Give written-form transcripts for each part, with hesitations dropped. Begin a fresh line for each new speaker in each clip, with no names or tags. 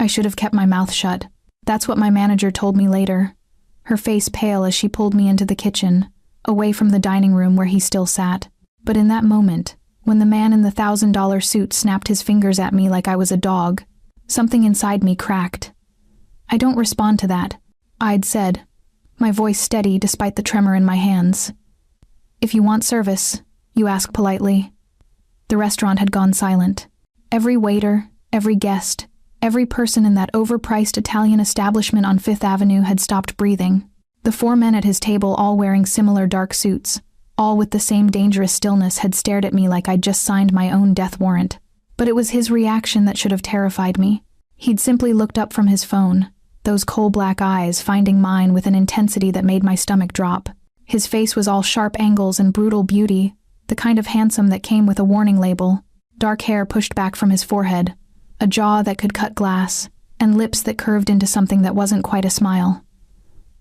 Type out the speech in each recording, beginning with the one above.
I should have kept my mouth shut. That's what my manager told me later, her face pale as she pulled me into the kitchen, away from the dining room where he still sat. But in that moment, when the man in the $1,000 suit snapped his fingers at me like I was a dog, something inside me cracked. I don't respond to that, I'd said, my voice steady despite the tremor in my hands. If you want service, you ask politely. The restaurant had gone silent. Every waiter, every guest, every person in that overpriced Italian establishment on Fifth Avenue had stopped breathing. The 4 men at his table, all wearing similar dark suits, all with the same dangerous stillness, had stared at me like I'd just signed my own death warrant. But it was his reaction that should have terrified me. He'd simply looked up from his phone, those coal-black eyes finding mine with an intensity that made my stomach drop. His face was all sharp angles and brutal beauty, the kind of handsome that came with a warning label. Dark hair pushed back from his forehead, a jaw that could cut glass, and lips that curved into something that wasn't quite a smile.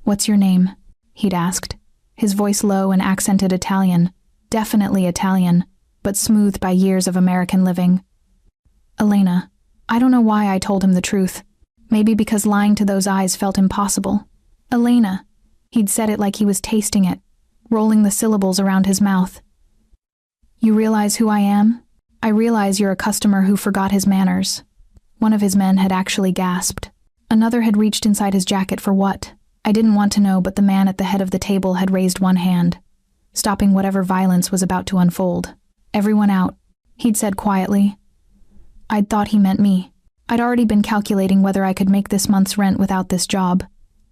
"What's your name?" he'd asked, his voice low and accented Italian, definitely Italian, but smoothed by years of American living. "Elena." I don't know why I told him the truth. Maybe because lying to those eyes felt impossible. "Elena." He'd said it like he was tasting it, rolling the syllables around his mouth. "You realize who I am? I realize you're a customer who forgot his manners." One of his men had actually gasped. Another had reached inside his jacket for what? I didn't want to know, but the man at the head of the table had raised one hand, stopping whatever violence was about to unfold. "Everyone out," he'd said quietly. I'd thought he meant me. I'd already been calculating whether I could make this month's rent without this job,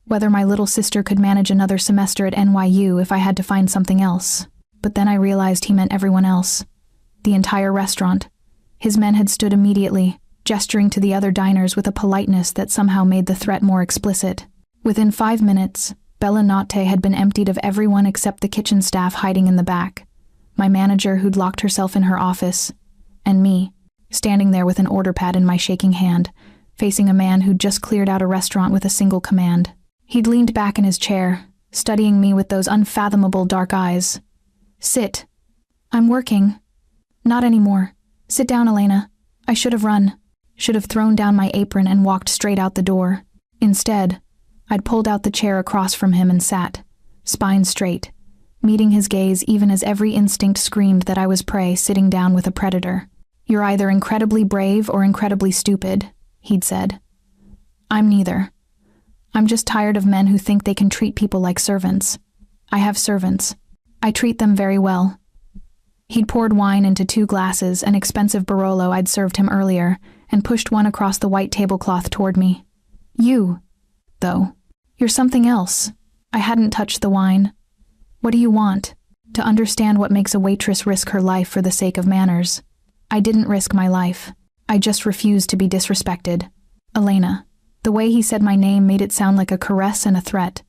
whether my little sister could manage another semester at NYU if I had to find something else. But then I realized he meant everyone else. The entire restaurant. His men had stood immediately, gesturing to the other diners with a politeness that somehow made the threat more explicit. Within 5 minutes, Bella Notte had been emptied of everyone except the kitchen staff hiding in the back, my manager who'd locked herself in her office, and me, standing there with an order pad in my shaking hand, facing a man who'd just cleared out a restaurant with a single command. He'd leaned back in his chair, studying me with those unfathomable dark eyes. "Sit." "I'm working." "Not anymore. Sit down, Elena." I should have run. Should have thrown down my apron and walked straight out the door. Instead, I'd pulled out the chair across from him and sat, spine straight, meeting his gaze even as every instinct screamed that I was prey sitting down with a predator. "You're either incredibly brave or incredibly stupid," he'd said. "I'm neither. I'm just tired of men who think they can treat people like servants. I have servants. I treat them very well." He'd poured wine into 2 glasses, an expensive Barolo I'd served him earlier, and pushed one across the white tablecloth toward me. "You, though. You're something else." I hadn't touched the wine. "What do you want?" "To understand what makes a waitress risk her life for the sake of manners." I didn't risk my life. I just refused to be disrespected. "Elena." The way he said my name made it sound like a caress and a threat.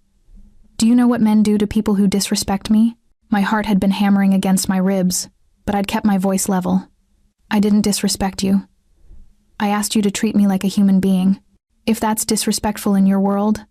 "Do you know what men do to people who disrespect me?" My heart had been hammering against my ribs, but I'd kept my voice level. "I didn't disrespect you. I asked you to treat me like a human being. If that's disrespectful in your world,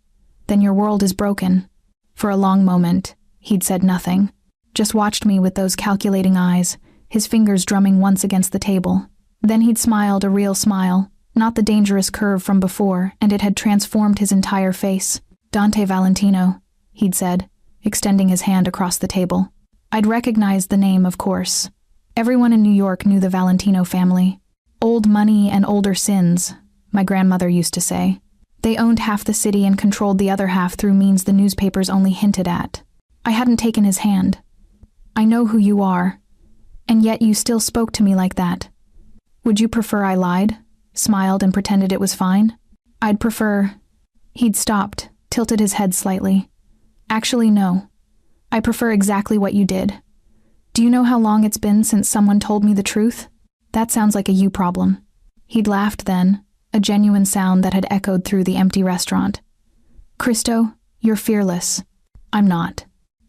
then your world is broken." For a long moment, he'd said nothing, just watched me with those calculating eyes, his fingers drumming once against the table. Then he'd smiled a real smile, not the dangerous curve from before, and it had transformed his entire face. "Dante Valentino," he'd said, extending his hand across the table. I'd recognized the name, of course. Everyone in New York knew the Valentino family. Old money and older sins, my grandmother used to say. They owned half the city and controlled the other half through means the newspapers only hinted at. I hadn't taken his hand. "I know who you are, and yet you still spoke to me like that. Would you prefer I lied, smiled and pretended it was fine?" "I'd prefer..." He'd stopped, tilted his head slightly. "Actually, no. I prefer exactly what you did. Do you know how long it's been since someone told me the truth? That sounds like a you problem." He'd laughed then, a genuine sound that had echoed through the empty restaurant. "Cristo, you're fearless." "I'm not.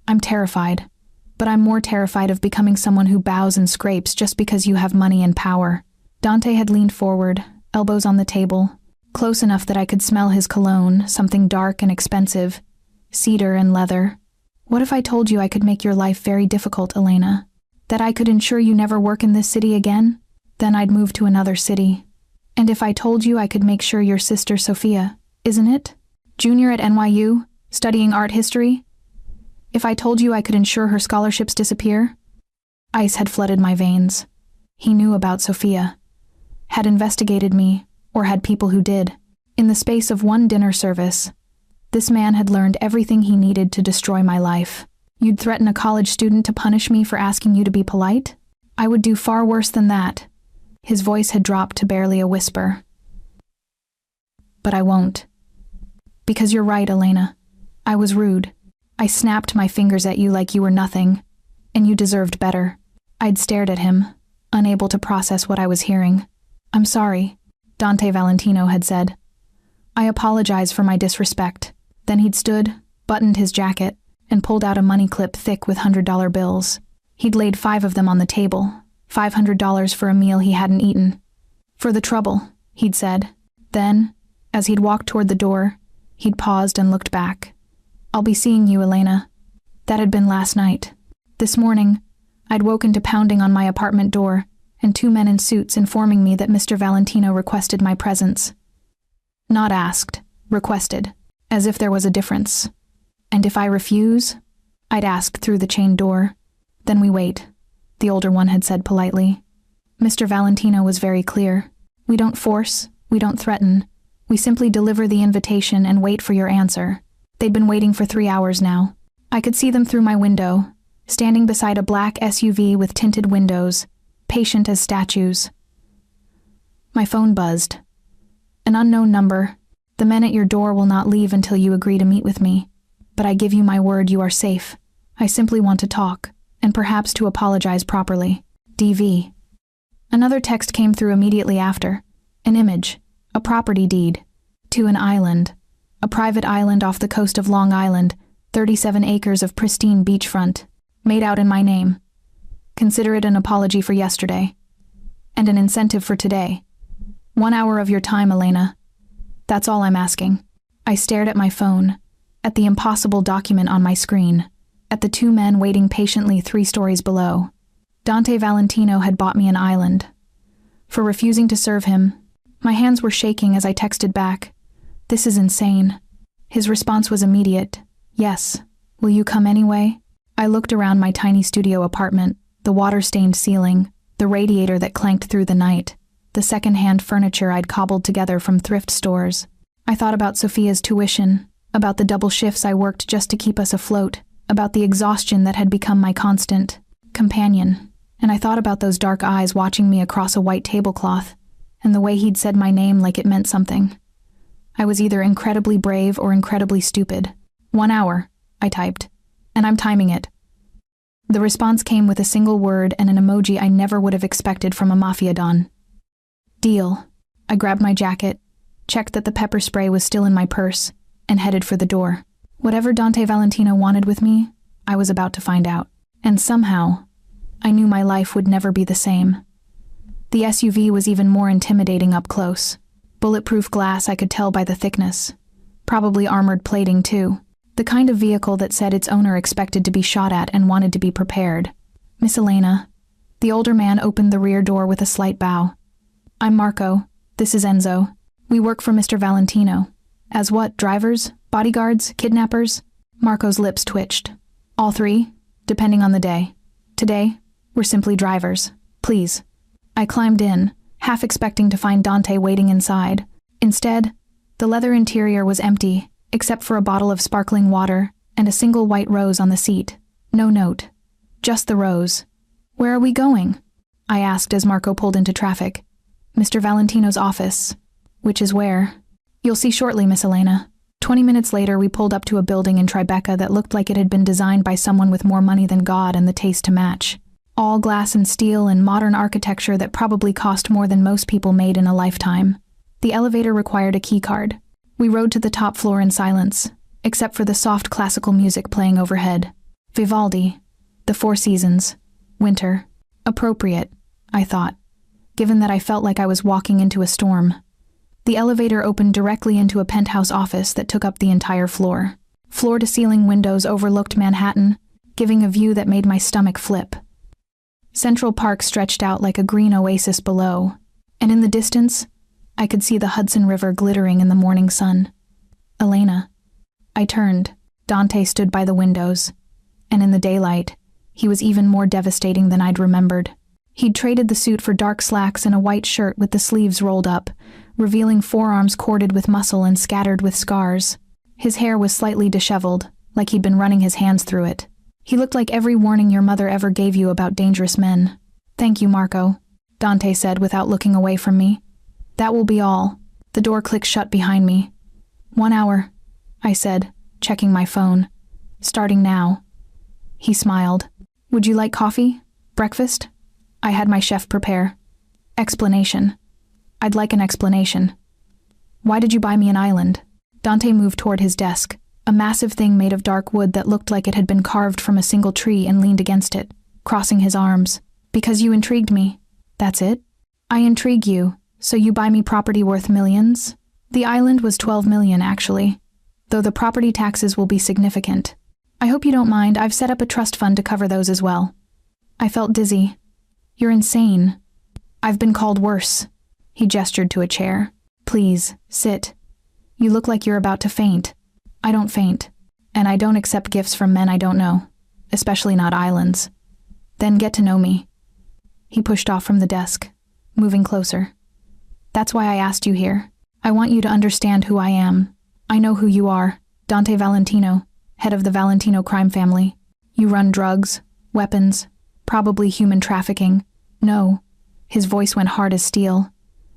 I'm terrified. But I'm more terrified of becoming someone who bows and scrapes just because you have money and power." Dante had leaned forward, elbows on the table, close enough that I could smell his cologne, something dark and expensive, cedar and leather. "What if I told you I could make your life very difficult, Elena? That I could ensure you never work in this city again? Then I'd move to another city. And if I told you I could make sure your sister Sophia, isn't it? Junior at NYU, studying art history? If I told you I could ensure her scholarships disappear? Ice had flooded my veins. He knew about Sophia. Had investigated me, or had people who did. In the space of one dinner service, this man had learned everything he needed to destroy my life. You'd threaten a college student to punish me for asking you to be polite? I would do far worse than that. His voice had dropped to barely a whisper. But I won't. Because you're right, Elena. I was rude. I snapped my fingers at you like you were nothing, and you deserved better. I'd stared at him, unable to process what I was hearing. I'm sorry, Dante Valentino had said. I apologize for my disrespect. Then he'd stood, buttoned his jacket, and pulled out a money clip thick with $100 bills. He'd laid 5 of them on the table, $500 for a meal he hadn't eaten. For the trouble, he'd said. Then, as he'd walked toward the door, he'd paused and looked back. I'll be seeing you, Elena. That had been last night. This morning, I'd woken to pounding on my apartment door, and 2 men in suits informing me that Mr. Valentino requested my presence. Not asked, requested, as if there was a difference. And if I refuse, I'd ask through the chained door. Then we wait, the older one had said politely. Mr. Valentino was very clear. We don't force, we don't threaten. We simply deliver the invitation and wait for your answer. They'd been waiting for 3 hours now. I could see them through my window, standing beside a black SUV with tinted windows, patient as statues. My phone buzzed. An unknown number. The men at your door will not leave until you agree to meet with me. But I give you my word you are safe. I simply want to talk, and perhaps to apologize properly. DV. Another text came through immediately after. An image. A property deed. To an island. A private island off the coast of Long Island, 37 acres of pristine beachfront. Made out in my name. Consider it an apology for yesterday. And an incentive for today. 1 hour of your time, Elena. That's all I'm asking. I stared at my phone, at the impossible document on my screen, at the 2 men waiting patiently 3 stories below. Dante Valentino had bought me an island. For refusing to serve him, my hands were shaking as I texted back. This is insane. His response was immediate. Yes. Will you come anyway? I looked around my tiny studio apartment, the water-stained ceiling, the radiator that clanked through the night, the second-hand furniture I'd cobbled together from thrift stores. I thought about Sophia's tuition, about the double shifts I worked just to keep us afloat, about the exhaustion that had become my constant companion, and I thought about those dark eyes watching me across a white tablecloth, and the way he'd said my name like it meant something. I was either incredibly brave or incredibly stupid. 1 hour, I typed, and I'm timing it. The response came with a single word and an emoji I never would have expected from a Mafia don. Deal. I grabbed my jacket, checked that the pepper spray was still in my purse, and headed for the door. Whatever Dante Valentino wanted with me, I was about to find out. And somehow, I knew my life would never be the same. The SUV was even more intimidating up close. Bulletproof glass I could tell by the thickness. Probably armored plating too. The kind of vehicle that said its owner expected to be shot at and wanted to be prepared. Miss Elena. The older man opened the rear door with a slight bow. I'm Marco. This is Enzo. We work for Mr. Valentino. As what, drivers? Bodyguards? Kidnappers? Marco's lips twitched. All 3, depending on the day. Today, we're simply drivers. Please. I climbed in, half expecting to find Dante waiting inside. Instead, the leather interior was empty, except for a bottle of sparkling water and a single white rose on the seat. No note. Just the rose. Where are we going? I asked as Marco pulled into traffic. Mr. Valentino's office. Which is where? You'll see shortly, Miss Elena. 20 minutes later, we pulled up to a building in Tribeca that looked like it had been designed by someone with more money than God and the taste to match. All glass and steel and modern architecture that probably cost more than most people made in a lifetime. The elevator required a key card. We rode to the top floor in silence, except for the soft classical music playing overhead. Vivaldi, the 4 Seasons, winter. Appropriate, I thought, given that I felt like I was walking into a storm. The elevator opened directly into a penthouse office that took up the entire floor. Floor-to-ceiling windows overlooked Manhattan, giving a view that made my stomach flip. Central Park stretched out like a green oasis below, and in the distance, I could see the Hudson River glittering in the morning sun. Elena. I turned. Dante stood by the windows. And in the daylight, he was even more devastating than I'd remembered. He'd traded the suit for dark slacks and a white shirt with the sleeves rolled up, revealing forearms corded with muscle and scattered with scars. His hair was slightly disheveled, like he'd been running his hands through it. He looked like every warning your mother ever gave you about dangerous men. "Thank you, Marco," Dante said without looking away from me. "That will be all." The door clicked shut behind me. 1 hour, I said, checking my phone. "Starting now." He smiled. "Would you like coffee? Breakfast?" I had my chef prepare. "Explanation. I'd like an explanation." "Why did you buy me an island?" Dante moved toward his desk, a massive thing made of dark wood that looked like it had been carved from a single tree, and leaned against it, crossing his arms. "Because you intrigued me. That's it?" "I intrigue you, so you buy me property worth millions?" "The island was 12 million, actually, though the property taxes will be significant. I hope you don't mind, I've set up a trust fund to cover those as well." I felt dizzy. "You're insane." "I've been called worse." He gestured to a chair. "Please, sit. You look like you're about to faint." "I don't faint. And I don't accept gifts from men I don't know, especially not islands." "Then get to know me." He pushed off from the desk, moving closer. "That's why I asked you here. I want you to understand who I am. I know who you are, Dante Valentino, head of the Valentino crime family. You run drugs, weapons, probably human trafficking. No." His voice went hard as steel.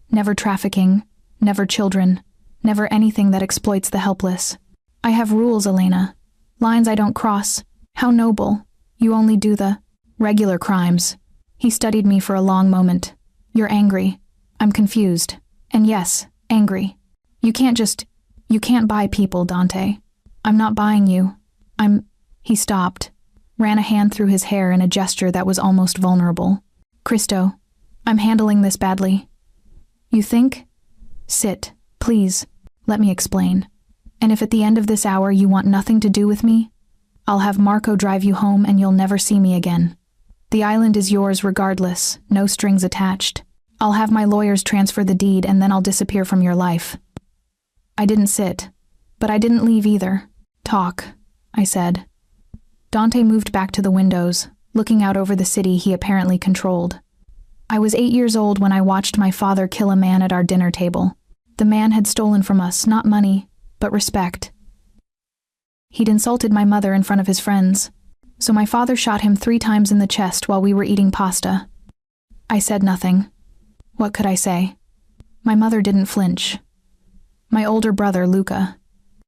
"Never trafficking, never children, never anything that exploits the helpless. I have rules, Elena. Lines I don't cross. How noble. You only do the regular crimes." He studied me for a long moment. "You're angry." "I'm confused. And yes, angry. You can't buy people, Dante. I'm not buying you. He stopped, ran a hand through his hair in a gesture that was almost vulnerable. "Cristo, I'm handling this badly." "You think?" "Sit, please. Let me explain. And if at the end of this hour you want nothing to do with me, I'll have Marco drive you home and you'll never see me again. The island is yours regardless, no strings attached. I'll have my lawyers transfer the deed and then I'll disappear from your life." I didn't sit, but I didn't leave either. "Talk," I said. Dante moved back to the windows, looking out over the city he apparently controlled. "I was 8 years old when I watched my father kill a man at our dinner table. The man had stolen from us, not money, but respect. He'd insulted my mother in front of his friends, so my father shot him 3 times in the chest while we were eating pasta." I said nothing. What could I say? My mother didn't flinch. My older brother, Luca,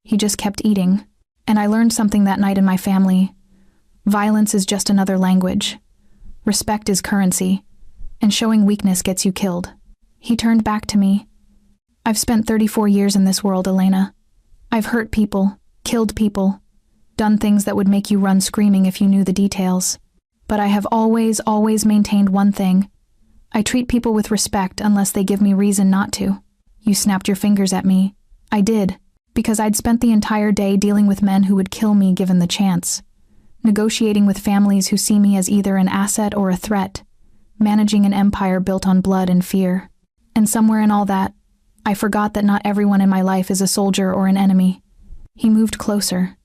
he just kept eating, and I learned something that night in my family. Violence is just another language. Respect is currency, and showing weakness gets you killed. He turned back to me. "I've spent 34 years in this world, Elena. I've hurt people, killed people, done things that would make you run screaming if you knew the details. But I have always maintained one thing. I treat people with respect unless they give me reason not to." You snapped your fingers at me. I did, because I'd spent the entire day dealing with men who would kill me given the chance, negotiating with families who see me as either an asset or a threat, managing an empire built on blood and fear. And somewhere in all that, I forgot that not everyone in my life is a soldier or an enemy. He moved closer,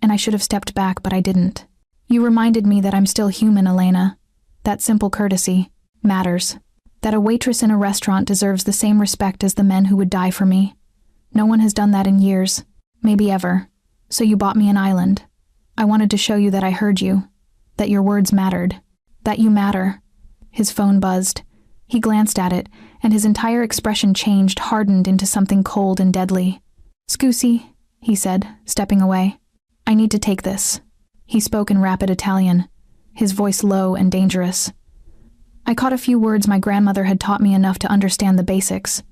and I should have stepped back, but I didn't. "You reminded me that I'm still human, Elena. That simple courtesy matters. That a waitress in a restaurant deserves the same respect as the men who would die for me. No one has done that in years, maybe ever. So you bought me an island. I wanted to show you that I heard you, that your words mattered, that you matter." His phone buzzed. He glanced at it, and his entire expression changed, hardened into something cold and deadly. "Scusi," he said, stepping away. "I need to take this." He spoke in rapid Italian, his voice low and dangerous. I caught a few words my grandmother had taught me enough to understand the basics.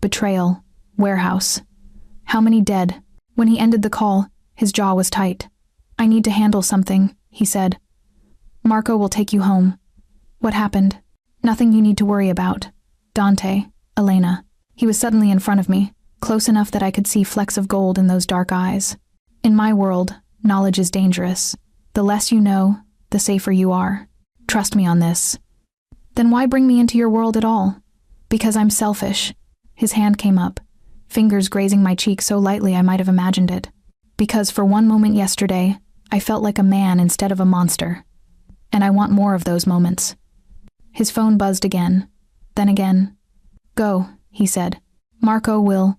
Betrayal, warehouse. How many dead? When he ended the call, his jaw was tight. "I need to handle something," he said. "Marco will take you home." "What happened?" "Nothing you need to worry about. Dante, Elena." He was suddenly in front of me, close enough that I could see flecks of gold in those dark eyes. "In my world, knowledge is dangerous. The less you know, the safer you are. Trust me on this." "Then why bring me into your world at all?" "Because I'm selfish." His hand came up, fingers grazing my cheek so lightly I might have imagined it. Because for one moment yesterday, I felt like a man instead of a monster. And I want more of those moments. His phone buzzed again. Then again. Go, he said. Marco will.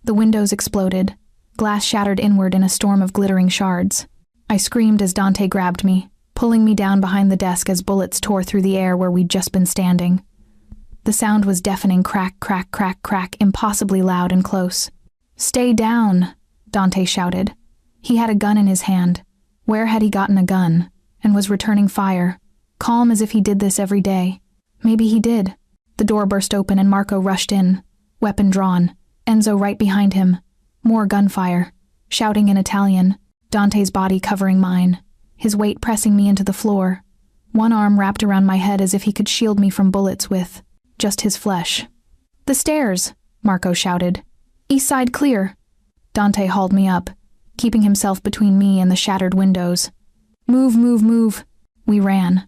The windows exploded. Glass shattered inward in a storm of glittering shards. I screamed as Dante grabbed me, pulling me down behind the desk as bullets tore through the air where we'd just been standing. The sound was deafening crack, crack, crack, crack, impossibly loud and close. Stay down, Dante shouted. He had a gun in his hand. Where had he gotten a gun? And was returning fire, calm as if he did this every day. Maybe he did. The door burst open and Marco rushed in, weapon drawn, Enzo right behind him. More gunfire, shouting in Italian, Dante's body covering mine, his weight pressing me into the floor. One arm wrapped around my head as if he could shield me from bullets with just his flesh. The stairs, Marco shouted. East side clear. Dante hauled me up, keeping himself between me and the shattered windows. Move, move, move. We ran.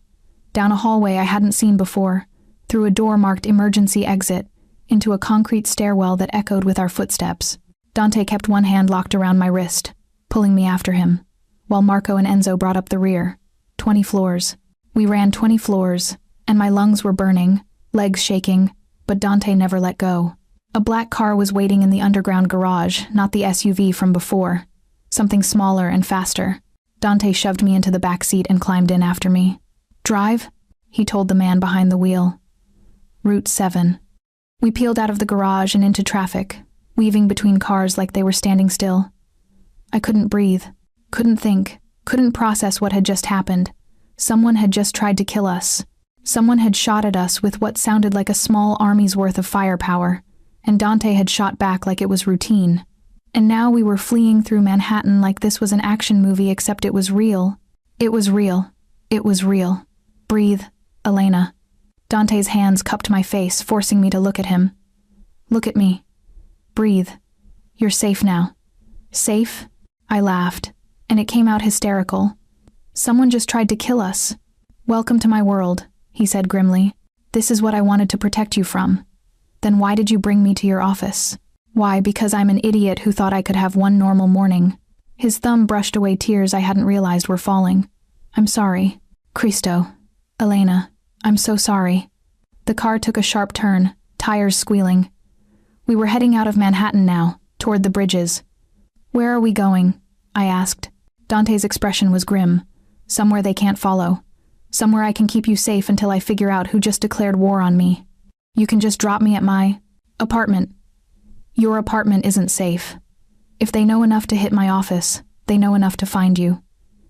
Down a hallway I hadn't seen before, through a door marked emergency exit, into a concrete stairwell that echoed with our footsteps. Dante kept one hand locked around my wrist, pulling me after him, while Marco and Enzo brought up the rear. 20 floors. We ran 20 floors, and my lungs were burning, legs shaking, but Dante never let go. A black car was waiting in the underground garage, not the SUV from before. Something smaller and faster. Dante shoved me into the back seat and climbed in after me. Drive? He told the man behind the wheel. Route 7. We peeled out of the garage and into traffic, weaving between cars like they were standing still. I couldn't breathe, couldn't think, couldn't process what had just happened. Someone had just tried to kill us. Someone had shot at us with what sounded like a small army's worth of firepower, and Dante had shot back like it was routine. And now we were fleeing through Manhattan like this was an action movie, except it was real. It was real. It was real. Breathe, Elena. Dante's hands cupped my face, forcing me to look at him. Look at me. Breathe. You're safe now. Safe? I laughed, and it came out hysterical. Someone just tried to kill us. Welcome to my world, he said grimly. This is what I wanted to protect you from. Then why did you bring me to your office? Why, because I'm an idiot who thought I could have one normal morning. His thumb brushed away tears I hadn't realized were falling. I'm sorry. Cristo. Elena. I'm so sorry. The car took a sharp turn, tires squealing. We were heading out of Manhattan now, toward the bridges. Where are we going? I asked. Dante's expression was grim. Somewhere they can't follow. Somewhere I can keep you safe until I figure out who just declared war on me. You can just drop me at my apartment. Your apartment isn't safe. If they know enough to hit my office, they know enough to find you.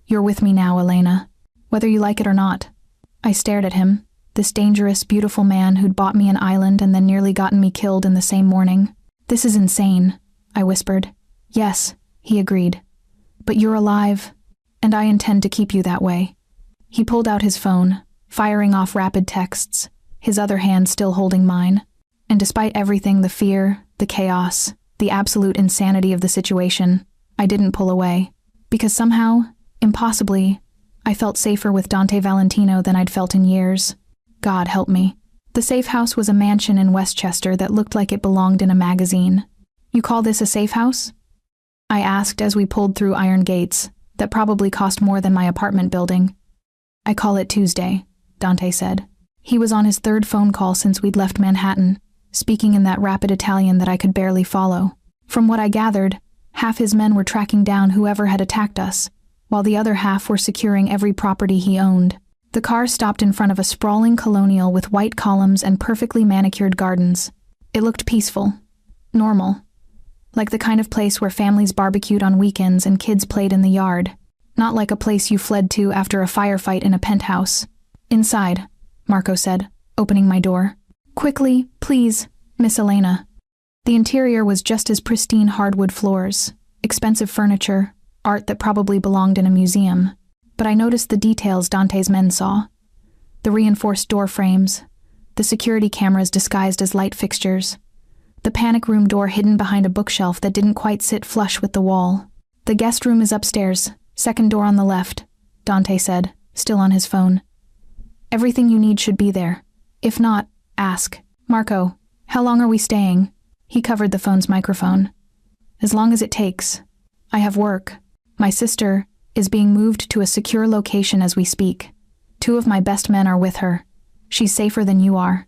You're with me now, Elena. Whether you like it or not. I stared at him, this dangerous, beautiful man who'd bought me an island and then nearly gotten me killed in the same morning. This is insane, I whispered. Yes, he agreed. But you're alive, and I intend to keep you that way. He pulled out his phone, firing off rapid texts, his other hand still holding mine. And despite everything, the fear, the chaos, the absolute insanity of the situation, I didn't pull away. Because somehow, impossibly, I felt safer with Dante Valentino than I'd felt in years. God help me. The safe house was a mansion in Westchester that looked like it belonged in a magazine. You call this a safe house? I asked as we pulled through iron gates that probably cost more than my apartment building. I call it Tuesday, Dante said. He was on his third phone call since we'd left Manhattan, speaking in that rapid Italian that I could barely follow. From what I gathered, half his men were tracking down whoever had attacked us, while the other half were securing every property he owned. The car stopped in front of a sprawling colonial with white columns and perfectly manicured gardens. It looked peaceful, normal, like the kind of place where families barbecued on weekends and kids played in the yard, not like a place you fled to after a firefight in a penthouse. Inside, Marco said, opening my door. Quickly, please, Miss Elena. The interior was just as pristine hardwood floors, expensive furniture, art that probably belonged in a museum. But I noticed the details Dante's men saw. The reinforced door frames, the security cameras disguised as light fixtures, the panic room door hidden behind a bookshelf that didn't quite sit flush with the wall. The guest room is upstairs, second door on the left, Dante said, still on his phone. Everything you need should be there. If not, ask. Marco, how long are we staying? He covered the phone's microphone. As long as it takes. I have work. My sister is being moved to a secure location as we speak. 2 of my best men are with her. She's safer than you are.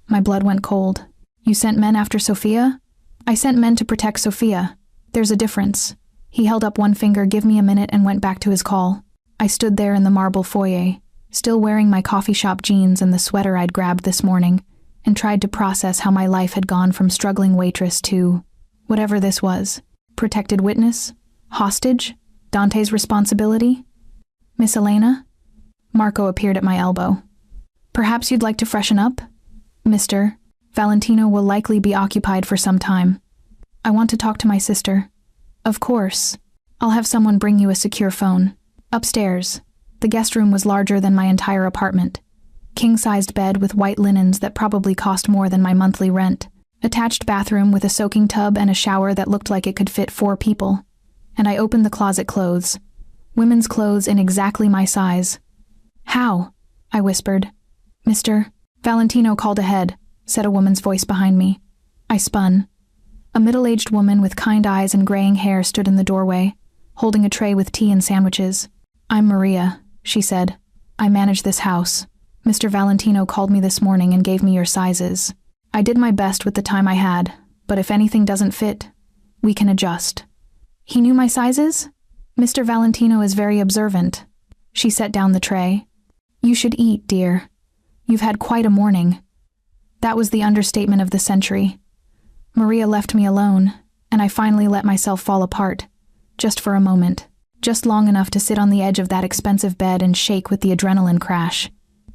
My blood went cold. You sent men after Sophia? I sent men to protect Sophia. There's a difference. He held up one finger, give me a minute, and went back to his call. I stood there in the marble foyer, still wearing my coffee shop jeans and the sweater I'd grabbed this morning, and tried to process how my life had gone from struggling waitress to whatever this was. Protected witness? Hostage? Dante's responsibility? Miss Elena? Marco appeared at my elbow. Perhaps you'd like to freshen up? Mister, Valentino will likely be occupied for some time. I want to talk to my sister. Of course. I'll have someone bring you a secure phone. Upstairs. The guest room was larger than my entire apartment. King-sized bed with white linens that probably cost more than my monthly rent. Attached bathroom with a soaking tub and a shower that looked like it could fit 4 people. And I opened the closet clothes. Women's clothes in exactly my size. How? I whispered. Mister, Valentino called ahead, said a woman's voice behind me. I spun. A middle-aged woman with kind eyes and graying hair stood in the doorway, holding a tray with tea and sandwiches. I'm Maria, she said. I manage this house. Mr. Valentino called me this morning and gave me your sizes. I did my best with the time I had, but if anything doesn't fit, we can adjust. He knew my sizes? Mr. Valentino is very observant. She set down the tray. You should eat, dear. You've had quite a morning. That was the understatement of the century. Maria left me alone, and I finally let myself fall apart. Just for a moment. Just long enough to sit on the edge of that expensive bed and shake with the adrenaline crash.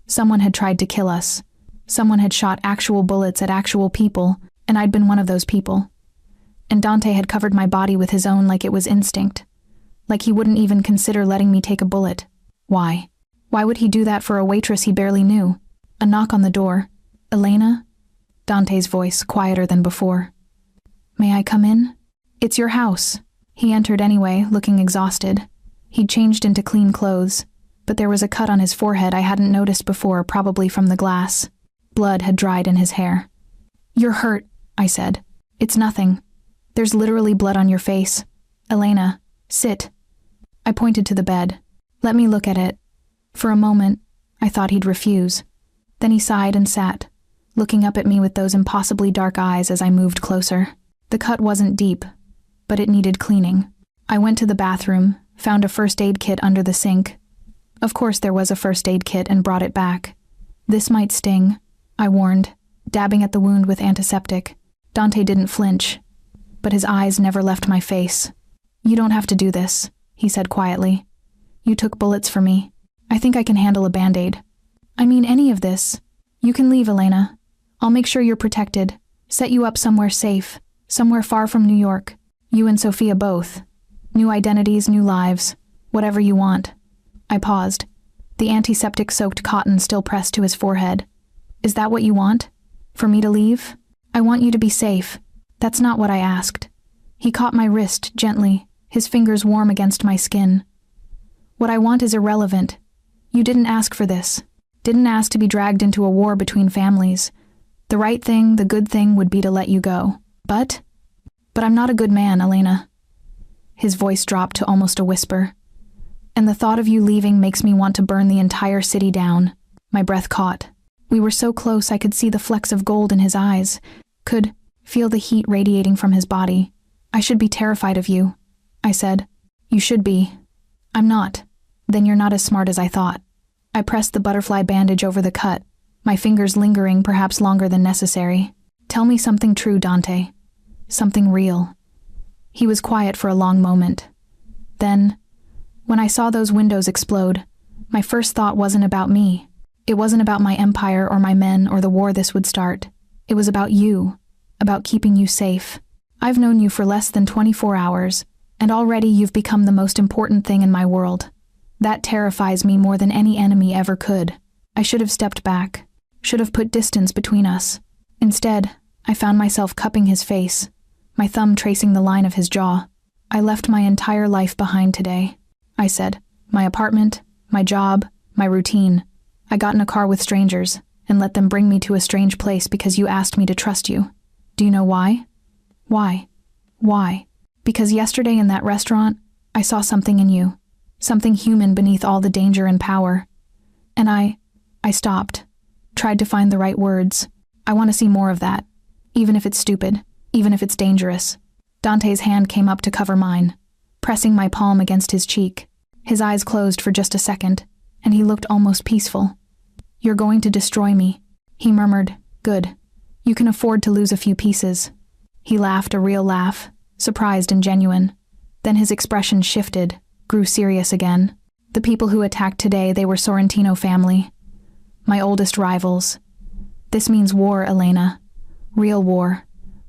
Someone had tried to kill us. Someone had shot actual bullets at actual people, and I'd been one of those people. And Dante had covered my body with his own like it was instinct. Like he wouldn't even consider letting me take a bullet. Why? Why would he do that for a waitress he barely knew? A knock on the door. Elena? Dante's voice, quieter than before. May I come in? It's your house. He entered anyway, looking exhausted. He'd changed into clean clothes, but there was a cut on his forehead I hadn't noticed before, probably from the glass. Blood had dried in his hair. You're hurt, I said. It's nothing. There's literally blood on your face. Elena, sit. I pointed to the bed. Let me look at it. For a moment, I thought he'd refuse. Then he sighed and sat, looking up at me with those impossibly dark eyes as I moved closer. The cut wasn't deep, but it needed cleaning. I went to the bathroom, found a first aid kit under the sink. Of course there was a first aid kit, and brought it back. This might sting, I warned, dabbing at the wound with antiseptic. Dante didn't flinch, but his eyes never left my face. You don't have to do this, he said quietly. You took bullets for me. I think I can handle a band-aid. I mean any of this. You can leave, Elena. I'll make sure you're protected. Set you up somewhere safe, somewhere far from New York. You and Sophia both. New identities, new lives. Whatever you want. I paused, the antiseptic-soaked cotton still pressed to his forehead. Is that what you want? For me to leave? I want you to be safe. That's not what I asked. He caught my wrist gently, his fingers warm against my skin. What I want is irrelevant. You didn't ask for this. Didn't ask to be dragged into a war between families. The right thing, the good thing would be to let you go. But I'm not a good man, Elena. His voice dropped to almost a whisper. And the thought of you leaving makes me want to burn the entire city down. My breath caught. We were so close I could see the flecks of gold in his eyes, could feel the heat radiating from his body. I should be terrified of you, I said. You should be. I'm not. Then you're not as smart as I thought. I pressed the butterfly bandage over the cut, my fingers lingering perhaps longer than necessary. Tell me something true, Dante. Something real. He was quiet for a long moment. Then, when I saw those windows explode, my first thought wasn't about me. It wasn't about my empire or my men or the war this would start. It was about you, about keeping you safe. I've known you for less than 24 hours, and already you've become the most important thing in my world. That terrifies me more than any enemy ever could. I should have stepped back, should have put distance between us. Instead, I found myself cupping his face, my thumb tracing the line of his jaw. I left my entire life behind today, I said. My apartment, my job, my routine. I got in a car with strangers and let them bring me to a strange place because you asked me to trust you. Do you know why? Why? Why? Because yesterday in that restaurant, I saw something in you. Something human beneath all the danger and power. And I stopped. Tried to find the right words. I want to see more of that. Even if it's stupid. Even if it's dangerous. Dante's hand came up to cover mine, pressing my palm against his cheek. His eyes closed for just a second, and he looked almost peaceful. You're going to destroy me, he murmured. Good. You can afford to lose a few pieces. He laughed a real laugh, surprised and genuine. Then his expression shifted, grew serious again. The people who attacked today, they were Sorrentino family. My oldest rivals. This means war, Elena. Real war.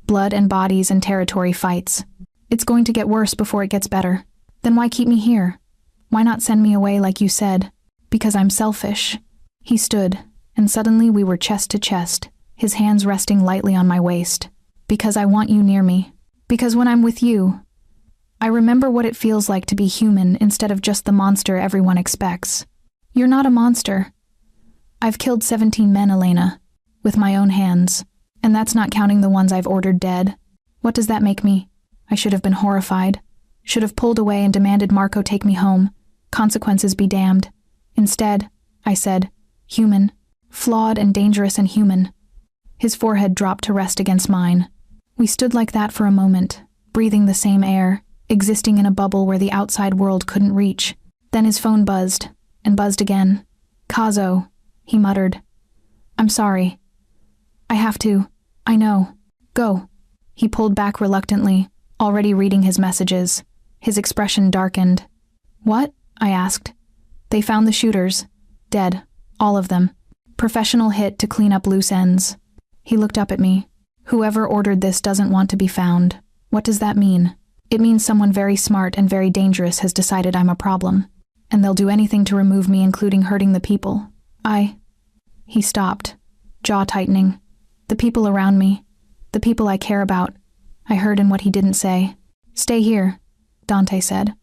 Blood and bodies and territory fights. It's going to get worse before it gets better. Then why keep me here? Why not send me away like you said? Because I'm selfish. He stood, and suddenly we were chest to chest, his hands resting lightly on my waist. Because I want you near me. Because when I'm with you, I remember what it feels like to be human instead of just the monster everyone expects. You're not a monster. I've killed 17 men, Elena, with my own hands. And that's not counting the ones I've ordered dead. What does that make me? I should have been horrified. Should have pulled away and demanded Marco take me home. Consequences be damned. Instead, I said, human. Flawed and dangerous and human. His forehead dropped to rest against mine. We stood like that for a moment, breathing the same air, existing in a bubble where the outside world couldn't reach. Then his phone buzzed, and buzzed again. Caso, he muttered. I'm sorry. I have to. I know. Go. He pulled back reluctantly, already reading his messages. His expression darkened. What? I asked. They found the shooters. Dead. All of them. Professional hit to clean up loose ends. He looked up at me. Whoever ordered this doesn't want to be found. What does that mean? It means someone very smart and very dangerous has decided I'm a problem. And they'll do anything to remove me, including hurting the people. He stopped, jaw tightening. The people around me. The people I care about. I heard in what he didn't say. Stay here, Dante said.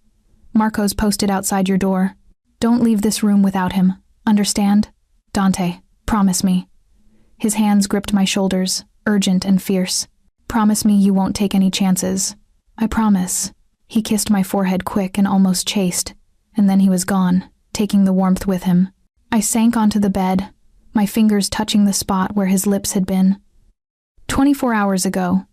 Marco's posted outside your door. Don't leave this room without him. Understand? Dante, promise me. His hands gripped my shoulders, urgent and fierce. Promise me you won't take any chances. I promise. He kissed my forehead quick and almost chaste, and then he was gone, taking the warmth with him. I sank onto the bed, my fingers touching the spot where his lips had been. 24 hours ago,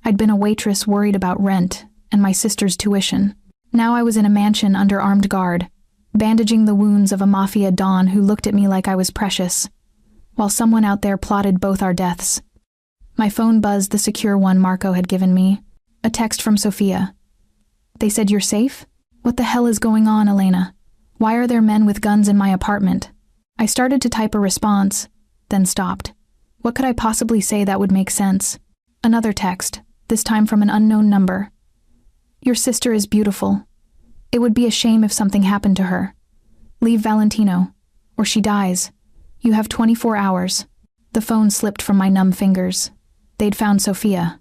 I'd been a waitress worried about rent and my sister's tuition. Now I was in a mansion under armed guard, bandaging the wounds of a Mafia don who looked at me like I was precious, while someone out there plotted both our deaths. My phone buzzed, the secure one Marco had given me. A text from Sofia. They said you're safe? What the hell is going on, Elena? Why are there men with guns in my apartment? I started to type a response, then stopped. What could I possibly say that would make sense? Another text, this time from an unknown number. Your sister is beautiful. It would be a shame if something happened to her. Leave Valentino, or she dies. You have 24 hours. The phone slipped from my numb fingers. They'd found Sofia,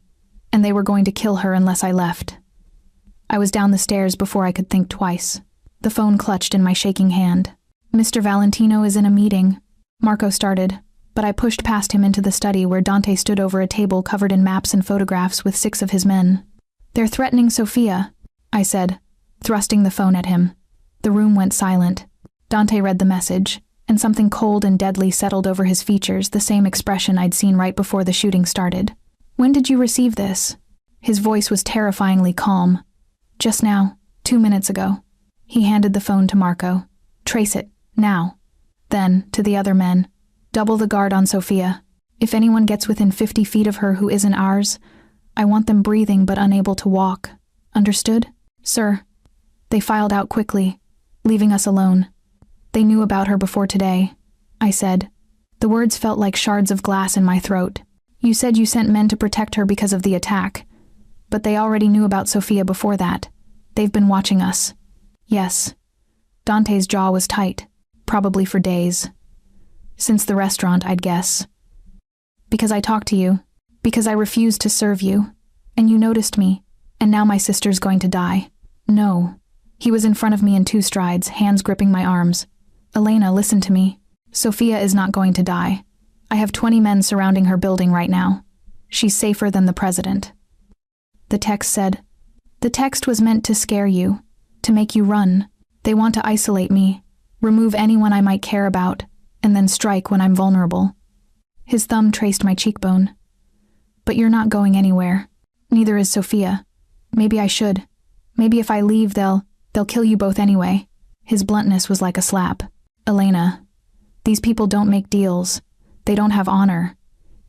and they were going to kill her unless I left. I was down the stairs before I could think twice. The phone clutched in my shaking hand. Mr. Valentino is in a meeting. Marco started, but I pushed past him into the study where Dante stood over a table covered in maps and photographs with 6 of his men. They're threatening Sofia, I said, thrusting the phone at him. The room went silent. Dante read the message, and something cold and deadly settled over his features, the same expression I'd seen right before the shooting started. When did you receive this? His voice was terrifyingly calm. Just now, 2 minutes ago. He handed the phone to Marco. Trace it, now. Then, to the other men. Double the guard on Sofia. If anyone gets within 50 feet of her who isn't ours, I want them breathing but unable to walk. Understood? Sir. They filed out quickly, leaving us alone. They knew about her before today, I said. The words felt like shards of glass in my throat. You said you sent men to protect her because of the attack. But they already knew about Sofia before that. They've been watching us. Yes. Dante's jaw was tight, probably for days. Since the restaurant, I'd guess. Because I talked to you. Because I refused to serve you. And you noticed me. And now my sister's going to die. No. He was in front of me in 2 strides, hands gripping my arms. Elena, listen to me. Sofia is not going to die. I have 20 men surrounding her building right now. She's safer than the president. The text said. The text was meant to scare you, to make you run. They want to isolate me, remove anyone I might care about, and then strike when I'm vulnerable. His thumb traced my cheekbone. But you're not going anywhere. Neither is Sophia. Maybe I should. Maybe if I leave, they'll kill you both anyway. His bluntness was like a slap. Elena, these people don't make deals. They don't have honor.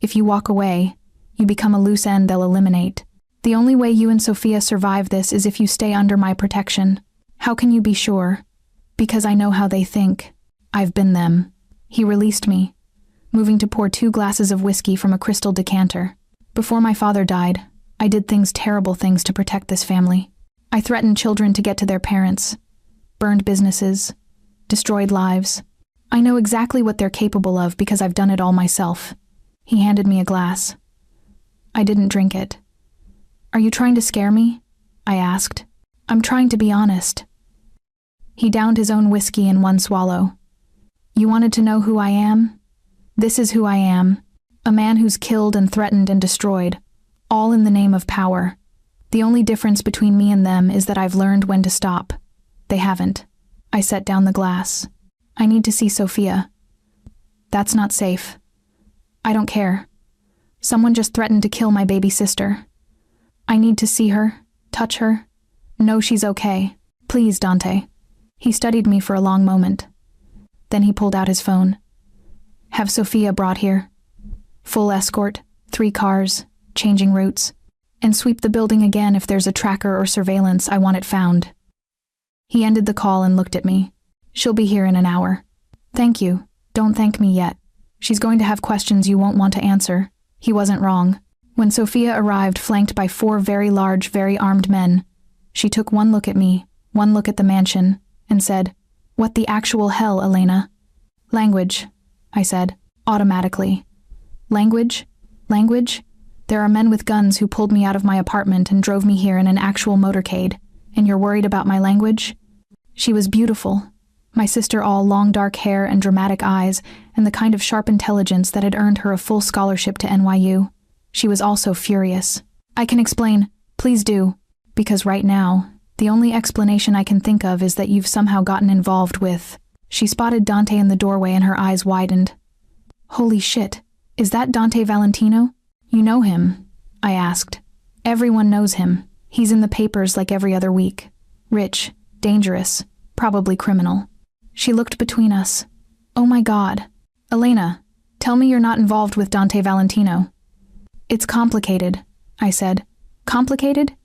If you walk away, you become a loose end they'll eliminate. The only way you and Sophia survive this is if you stay under my protection. How can you be sure? Because I know how they think. I've been them. He released me, moving to pour 2 glasses of whiskey from a crystal decanter. Before my father died, I did terrible things to protect this family. I threatened children to get to their parents, burned businesses, destroyed lives. I know exactly what they're capable of because I've done it all myself. He handed me a glass. I didn't drink it. Are you trying to scare me? I asked. I'm trying to be honest. He downed his own whiskey in one swallow. You wanted to know who I am? This is who I am. A man who's killed and threatened and destroyed, all in the name of power. The only difference between me and them is that I've learned when to stop. They haven't. I set down the glass. I need to see Sophia. That's not safe. I don't care. Someone just threatened to kill my baby sister. I need to see her, touch her, know she's okay. Please, Dante. He studied me for a long moment. Then he pulled out his phone. Have Sophia brought here. Full escort, 3 cars, changing routes, and sweep the building again if there's a tracker or surveillance. I want it found. He ended the call and looked at me. She'll be here in an hour. Thank you. Don't thank me yet. She's going to have questions you won't want to answer. He wasn't wrong. When Sophia arrived flanked by 4 very large, very armed men, she took one look at me, one look at the mansion, and said, What the actual hell, Elena? Language, I said, automatically. Language? Language? There are men with guns who pulled me out of my apartment and drove me here in an actual motorcade, and you're worried about my language? She was beautiful. My sister all long dark hair and dramatic eyes, and the kind of sharp intelligence that had earned her a full scholarship to NYU. She was also furious. I can explain. Please do. Because right now, the only explanation I can think of is that you've somehow gotten involved with... She spotted Dante in the doorway and her eyes widened. Holy shit. Is that Dante Valentino? You know him? I asked. Everyone knows him. He's in the papers like every other week. Rich, dangerous, probably criminal. She looked between us. Oh my God. Elena, tell me you're not involved with Dante Valentino. It's complicated, I said. Complicated?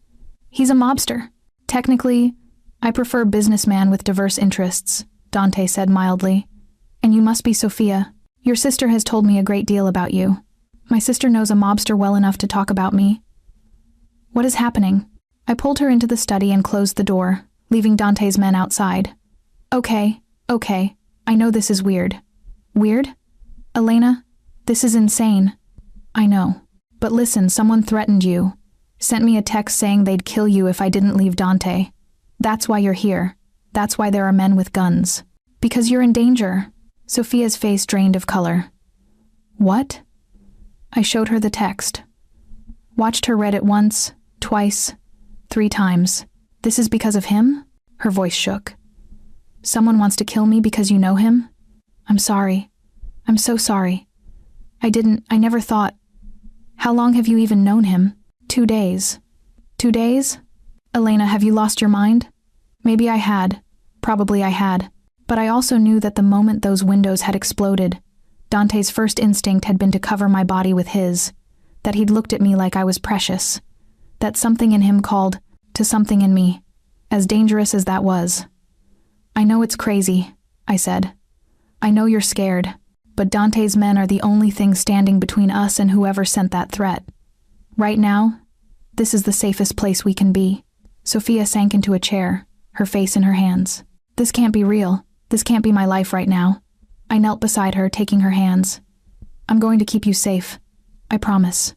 He's a mobster. Technically, I prefer businessman with diverse interests, Dante said mildly. And you must be Sophia. Your sister has told me a great deal about you. My sister knows a mobster well enough to talk about me. What is happening? I pulled her into the study and closed the door, leaving Dante's men outside. Okay, I know this is weird. Weird? Elena, this is insane. I know. But listen, someone threatened you. Sent me a text saying they'd kill you if I didn't leave Dante. That's why you're here. That's why there are men with guns. Because you're in danger. Sophia's face drained of color. What? I showed her the text. Watched her read it once, twice, 3 times. This is because of him? Her voice shook. Someone wants to kill me because you know him? I'm sorry. I'm so sorry. I never thought. How long have you even known him? 2 days. 2 days? Elena, have you lost your mind? Maybe I had. Probably I had. But I also knew that the moment those windows had exploded, Dante's first instinct had been to cover my body with his, that he'd looked at me like I was precious, that something in him called to something in me, as dangerous as that was. I know it's crazy, I said. I know you're scared, but Dante's men are the only thing standing between us and whoever sent that threat. Right now, this is the safest place we can be. Sophia sank into a chair, her face in her hands. This can't be real. This can't be my life right now. I knelt beside her, taking her hands. I'm going to keep you safe. I promise.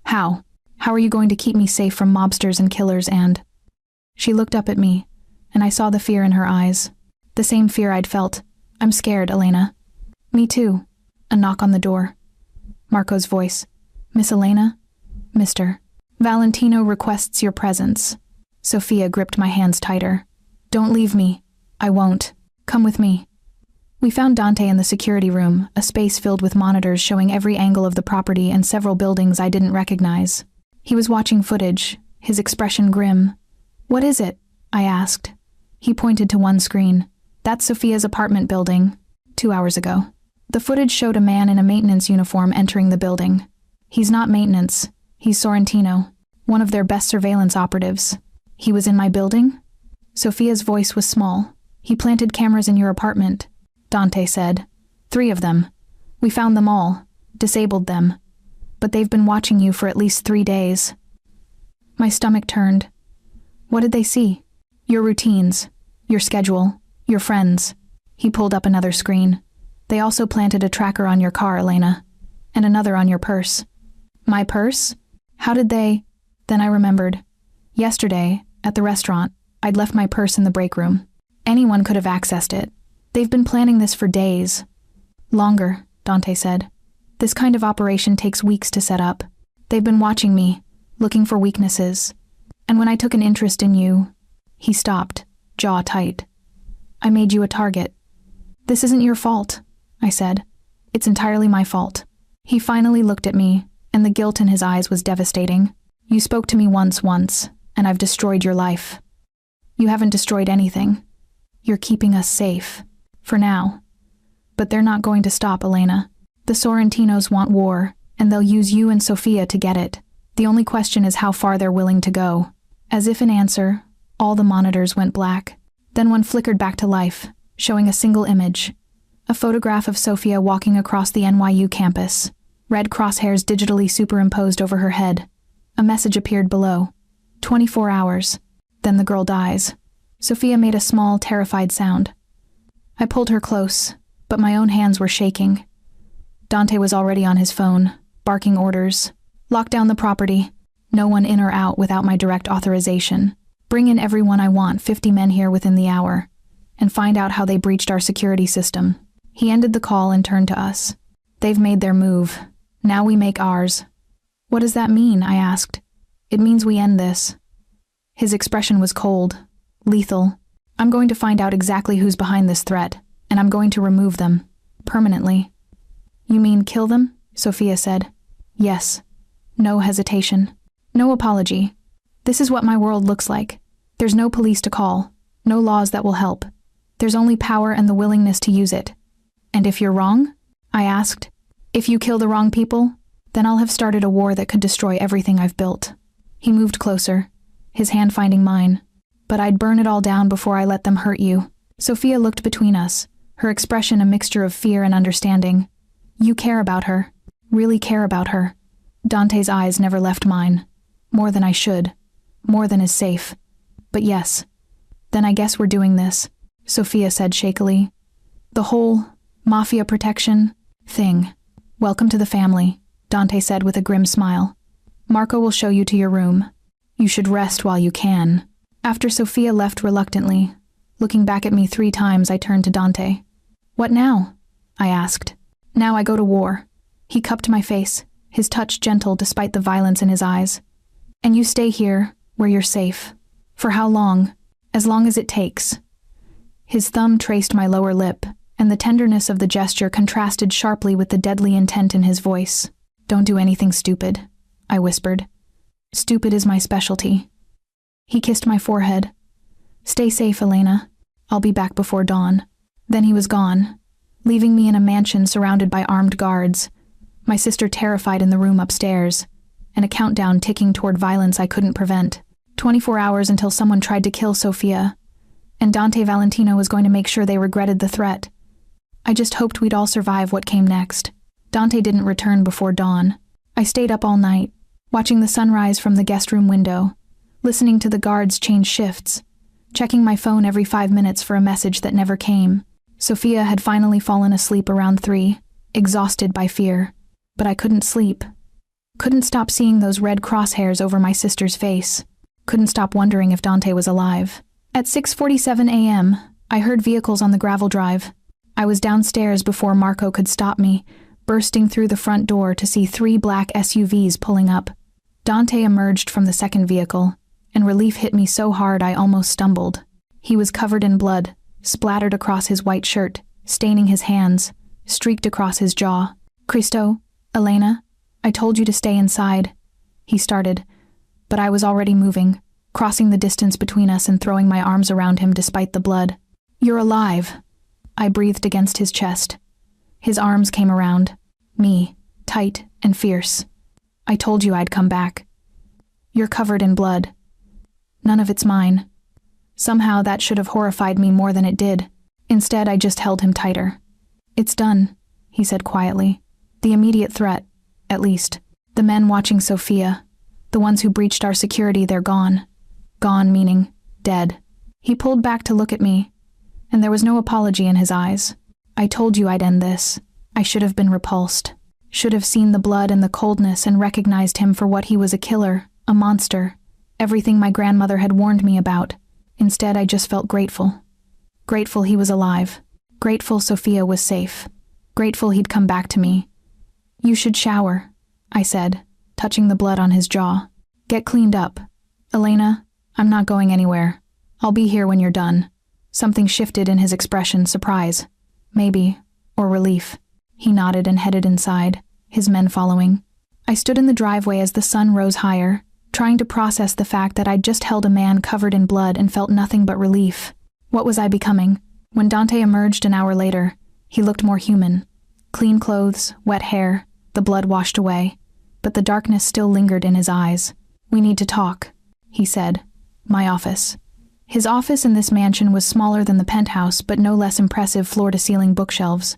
How? How are you going to keep me safe from mobsters and killers and... She looked up at me, and I saw the fear in her eyes. The same fear I'd felt. I'm scared, Elena. Me too. A knock on the door. Marco's voice. Miss Elena? Mr. Valentino requests your presence. Sophia gripped my hands tighter. Don't leave me. I won't. Come with me. We found Dante in the security room, a space filled with monitors showing every angle of the property and several buildings I didn't recognize. He was watching footage, his expression grim. What is it? I asked. He pointed to one screen. That's Sophia's apartment building. 2 hours ago. The footage showed a man in a maintenance uniform entering the building. He's not maintenance. He's Sorrentino, one of their best surveillance operatives. He was in my building? Sophia's voice was small. He planted cameras in your apartment, Dante said. 3 of them. We found them all, disabled them. But they've been watching you for at least 3 days. My stomach turned. What did they see? Your routines, your schedule, your friends. He pulled up another screen. They also planted a tracker on your car, Elena, and another on your purse. My purse? How did they? Then I remembered. Yesterday, at the restaurant, I'd left my purse in the break room. Anyone could have accessed it. They've been planning this for days. Longer, Dante said. This kind of operation takes weeks to set up. They've been watching me, looking for weaknesses. And when I took an interest in you, he stopped, jaw tight. I made you a target. This isn't your fault, I said. It's entirely my fault. He finally looked at me, and the guilt in his eyes was devastating. You spoke to me once, and I've destroyed your life. You haven't destroyed anything. You're keeping us safe. For now. But they're not going to stop, Elena. The Sorrentinos want war, and they'll use you and Sophia to get it. The only question is how far they're willing to go. As if in answer, all the monitors went black. Then one flickered back to life, showing a single image. A photograph of Sophia walking across the NYU campus. Red crosshairs digitally superimposed over her head. A message appeared below. 24 hours. Then the girl dies. Sophia made a small, terrified sound. I pulled her close, but my own hands were shaking. Dante was already on his phone, barking orders. Lock down the property. No one in or out without my direct authorization. Bring in everyone I want, 50 men here within the hour. And find out how they breached our security system. He ended the call and turned to us. They've made their move. Now we make ours. What does that mean? I asked. It means we end this. His expression was cold, lethal. I'm going to find out exactly who's behind this threat, and I'm going to remove them. Permanently. You mean kill them? Sophia said. Yes. No hesitation. No apology. This is what my world looks like. There's no police to call. No laws that will help. There's only power and the willingness to use it. And if you're wrong? I asked. If you kill the wrong people, then I'll have started a war that could destroy everything I've built. He moved closer, his hand finding mine. But I'd burn it all down before I let them hurt you. Sophia looked between us, her expression a mixture of fear and understanding. You care about her. Really care about her. Dante's eyes never left mine. More than I should. More than is safe. But yes. Then I guess we're doing this, Sophia said shakily. The whole Mafia protection thing. Welcome to the family, Dante said with a grim smile. Marco will show you to your room. You should rest while you can. After Sophia left reluctantly, looking back at me 3 times, I turned to Dante. What now? I asked. Now I go to war. He cupped my face, his touch gentle despite the violence in his eyes. And you stay here, where you're safe. For how long? As long as it takes. His thumb traced my lower lip, and the tenderness of the gesture contrasted sharply with the deadly intent in his voice. Don't do anything stupid, I whispered. Stupid is my specialty. He kissed my forehead. Stay safe, Elena. I'll be back before dawn. Then he was gone, leaving me in a mansion surrounded by armed guards, my sister terrified in the room upstairs, and a countdown ticking toward violence I couldn't prevent. 24 hours until someone tried to kill Sophia, and Dante Valentino was going to make sure they regretted the threat. I just hoped we'd all survive what came next. Dante didn't return before dawn. I stayed up all night, watching the sunrise from the guest room window, listening to the guards change shifts, checking my phone every 5 minutes for a message that never came. Sophia had finally fallen asleep around 3, exhausted by fear. But I couldn't sleep. Couldn't stop seeing those red crosshairs over my sister's face. Couldn't stop wondering if Dante was alive. At 6:47 a.m., I heard vehicles on the gravel drive. I was downstairs before Marco could stop me, bursting through the front door to see 3 black SUVs pulling up. Dante emerged from the second vehicle, and relief hit me so hard I almost stumbled. He was covered in blood, splattered across his white shirt, staining his hands, streaked across his jaw. "Cristo, Elena, I told you to stay inside," he started, but I was already moving, crossing the distance between us and throwing my arms around him despite the blood. "You're alive," I breathed against his chest. His arms came around me, tight and fierce. "I told you I'd come back. You're covered in blood. None of it's mine." Somehow that should have horrified me more than it did. Instead, I just held him tighter. "It's done," he said quietly. "The immediate threat, at least. The men watching Sophia, the ones who breached our security, they're gone. Gone meaning dead." He pulled back to look at me, and there was no apology in his eyes. "I told you I'd end this. I should have been repulsed. Should have seen the blood and the coldness and recognized him for what he was, a killer, a monster, everything my grandmother had warned me about. Instead, I just felt grateful. Grateful he was alive. Grateful Sophia was safe. Grateful he'd come back to me. "You should shower," I said, touching the blood on his jaw. "Get cleaned up. Elena, I'm not going anywhere. I'll be here when you're done." Something shifted in his expression, surprise, maybe, or relief. He nodded and headed inside, his men following. I stood in the driveway as the sun rose higher, trying to process the fact that I'd just held a man covered in blood and felt nothing but relief. What was I becoming? When Dante emerged an hour later, he looked more human. Clean clothes, wet hair, the blood washed away, but the darkness still lingered in his eyes. "We need to talk," he said. "My office." His office in this mansion was smaller than the penthouse, but no less impressive floor-to-ceiling bookshelves.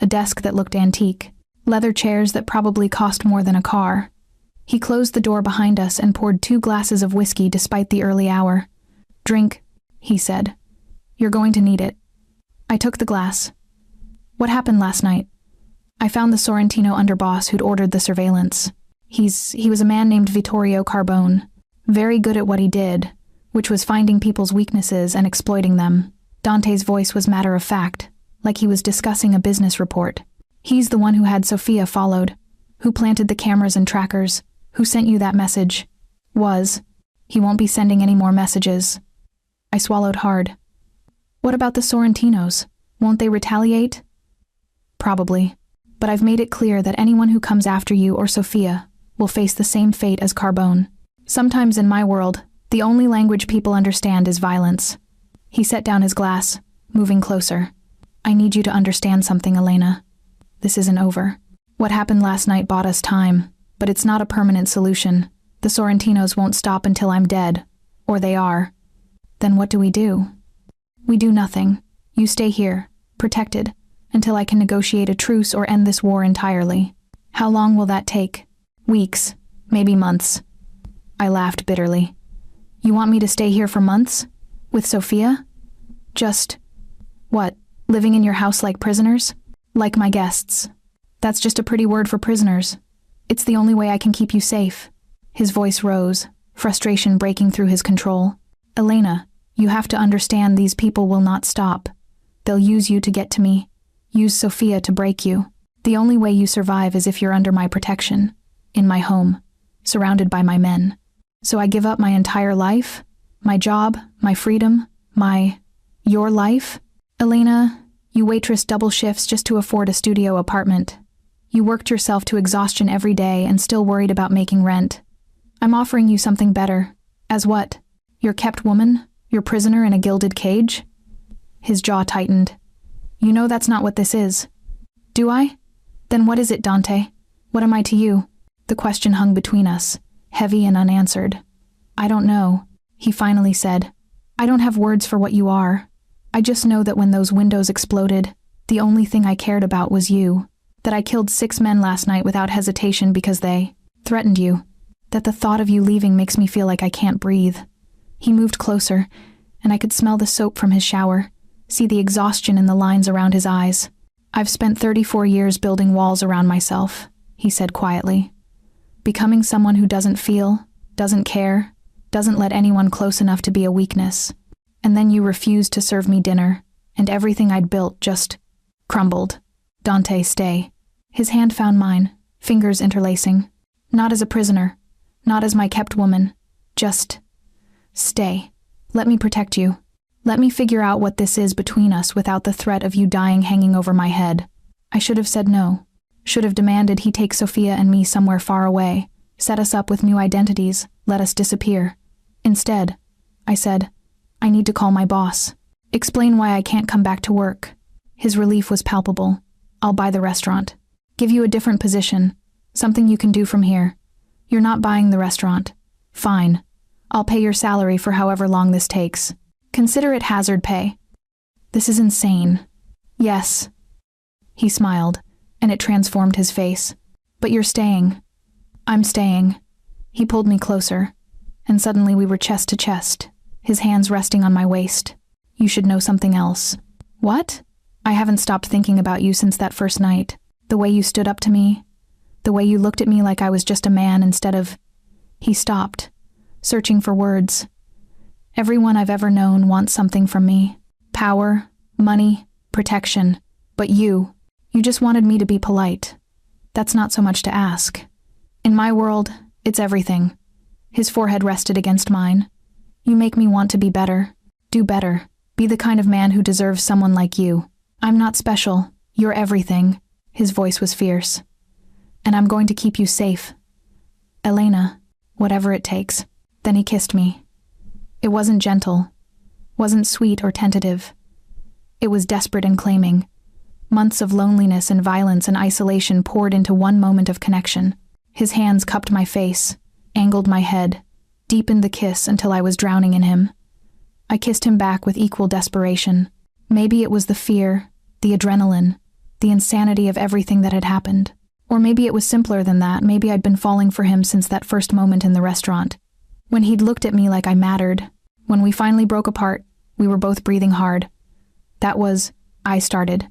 A desk that looked antique, leather chairs that probably cost more than a car. He closed the door behind us and poured 2 glasses of whiskey despite the early hour. "Drink," he said. "You're going to need it." I took the glass. "What happened last night?" I found the Sorrentino underboss who'd ordered the surveillance. He was a man named Vittorio Carbone, very good at what he did, which was finding people's weaknesses and exploiting them. Dante's voice was matter of fact, like he was discussing a business report. "He's the one who had Sophia followed, who planted the cameras and trackers, who sent you that message. He won't be sending any more messages." I swallowed hard. "What about the Sorrentinos? Won't they retaliate?" "Probably. But I've made it clear that anyone who comes after you or Sophia will face the same fate as Carbone. Sometimes in my world, the only language people understand is violence." He set down his glass, moving closer. "I need you to understand something, Elena. This isn't over. What happened last night bought us time, but it's not a permanent solution. The Sorrentinos won't stop until I'm dead. Or they are. Then what do? We do nothing. You stay here, protected, until I can negotiate a truce or end this war entirely. How long will that take? Weeks, maybe months." I laughed bitterly. "You want me to stay here for months? With Sophia? Just, what, living in your house like prisoners? Like my guests? That's just a pretty word for prisoners. It's the only way I can keep you safe." His voice rose, frustration breaking through his control. "Elena, you have to understand these people will not stop. They'll use you to get to me. Use Sophia to break you. The only way you survive is if you're under my protection, in my home, surrounded by my men. So I give up my entire life? My job, my freedom, your life? Elena, you waitress double shifts just to afford a studio apartment. You worked yourself to exhaustion every day and still worried about making rent. I'm offering you something better. As what? Your kept woman? Your prisoner in a gilded cage?" His jaw tightened. "You know that's not what this is." "Do I? Then what is it, Dante? What am I to you?" The question hung between us, heavy and unanswered. "I don't know," he finally said. "I don't have words for what you are. I just know that when those windows exploded, the only thing I cared about was you. That I killed 6 men last night without hesitation because they threatened you. That the thought of you leaving makes me feel like I can't breathe." He moved closer, and I could smell the soap from his shower, see the exhaustion in the lines around his eyes. "I've spent 34 years building walls around myself," he said quietly. "Becoming someone who doesn't feel, doesn't care, doesn't let anyone close enough to be a weakness. And then you refused to serve me dinner, and everything I'd built just crumbled. Dante, stay." His hand found mine, fingers interlacing. "Not as a prisoner. Not as my kept woman. Just stay. Let me protect you. Let me figure out what this is between us without the threat of you dying hanging over my head. I should have said no. Should have demanded he take Sophia and me somewhere far away, set us up with new identities, let us disappear. Instead, I said, I need to call my boss. Explain why I can't come back to work. His relief was palpable. I'll buy the restaurant. Give you a different position. Something you can do from here. You're not buying the restaurant. Fine. I'll pay your salary for however long this takes. Consider it hazard pay. This is insane. Yes. He smiled, and it transformed his face. But you're staying. I'm staying. He pulled me closer, and suddenly we were chest to chest, his hands resting on my waist. You should know something else. What? I haven't stopped thinking about you since that first night. The way you stood up to me. The way you looked at me like I was just a man instead of... He stopped, searching for words. Everyone I've ever known wants something from me. Power, money, protection. But you just wanted me to be polite. That's not so much to ask. In my world, it's everything. His forehead rested against mine. You make me want to be better. Do better. Be the kind of man who deserves someone like you. I'm not special. You're everything. His voice was fierce. And I'm going to keep you safe. Elena, whatever it takes. Then he kissed me. It wasn't gentle. Wasn't sweet or tentative. It was desperate and claiming. Months of loneliness and violence and isolation poured into one moment of connection. His hands cupped my face, angled my head, deepened the kiss until I was drowning in him. I kissed him back with equal desperation. Maybe it was the fear, the adrenaline, the insanity of everything that had happened. Or maybe it was simpler than that. Maybe I'd been falling for him since that first moment in the restaurant. When he'd looked at me like I mattered. When we finally broke apart, we were both breathing hard. I started.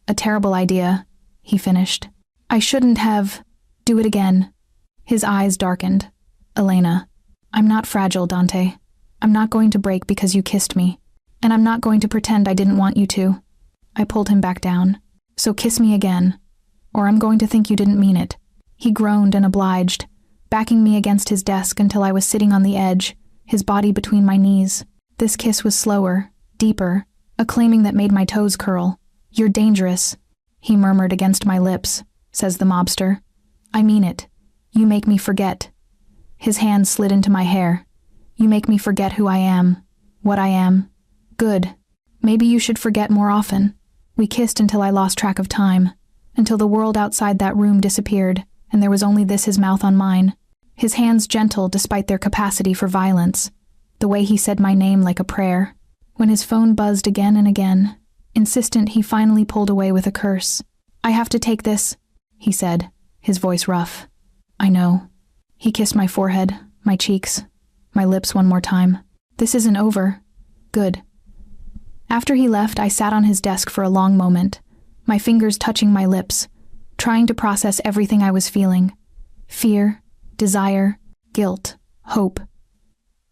A terrible idea, he finished. I shouldn't have. Do it again. His eyes darkened. Elena, I'm not fragile, Dante. I'm not going to break because you kissed me. And I'm not going to pretend I didn't want you to. I pulled him back down. So kiss me again, or I'm going to think you didn't mean it. He groaned and obliged, backing me against his desk until I was sitting on the edge, his body between my knees. This kiss was slower, deeper, a claiming that made my toes curl. You're dangerous, he murmured against my lips, says the mobster. I mean it. You make me forget. His hand slid into my hair. You make me forget who I am, what I am. Good. Maybe you should forget more often. We kissed until I lost track of time, until the world outside that room disappeared, and there was only his mouth on mine. His hands gentle despite their capacity for violence. The way he said my name like a prayer. When his phone buzzed again and again, insistent, he finally pulled away with a curse. I have to take this, he said, his voice rough. I know. He kissed my forehead, my cheeks, my lips one more time. This isn't over. Good. After he left, I sat on his desk for a long moment, my fingers touching my lips, trying to process everything I was feeling. Fear, desire, guilt, hope.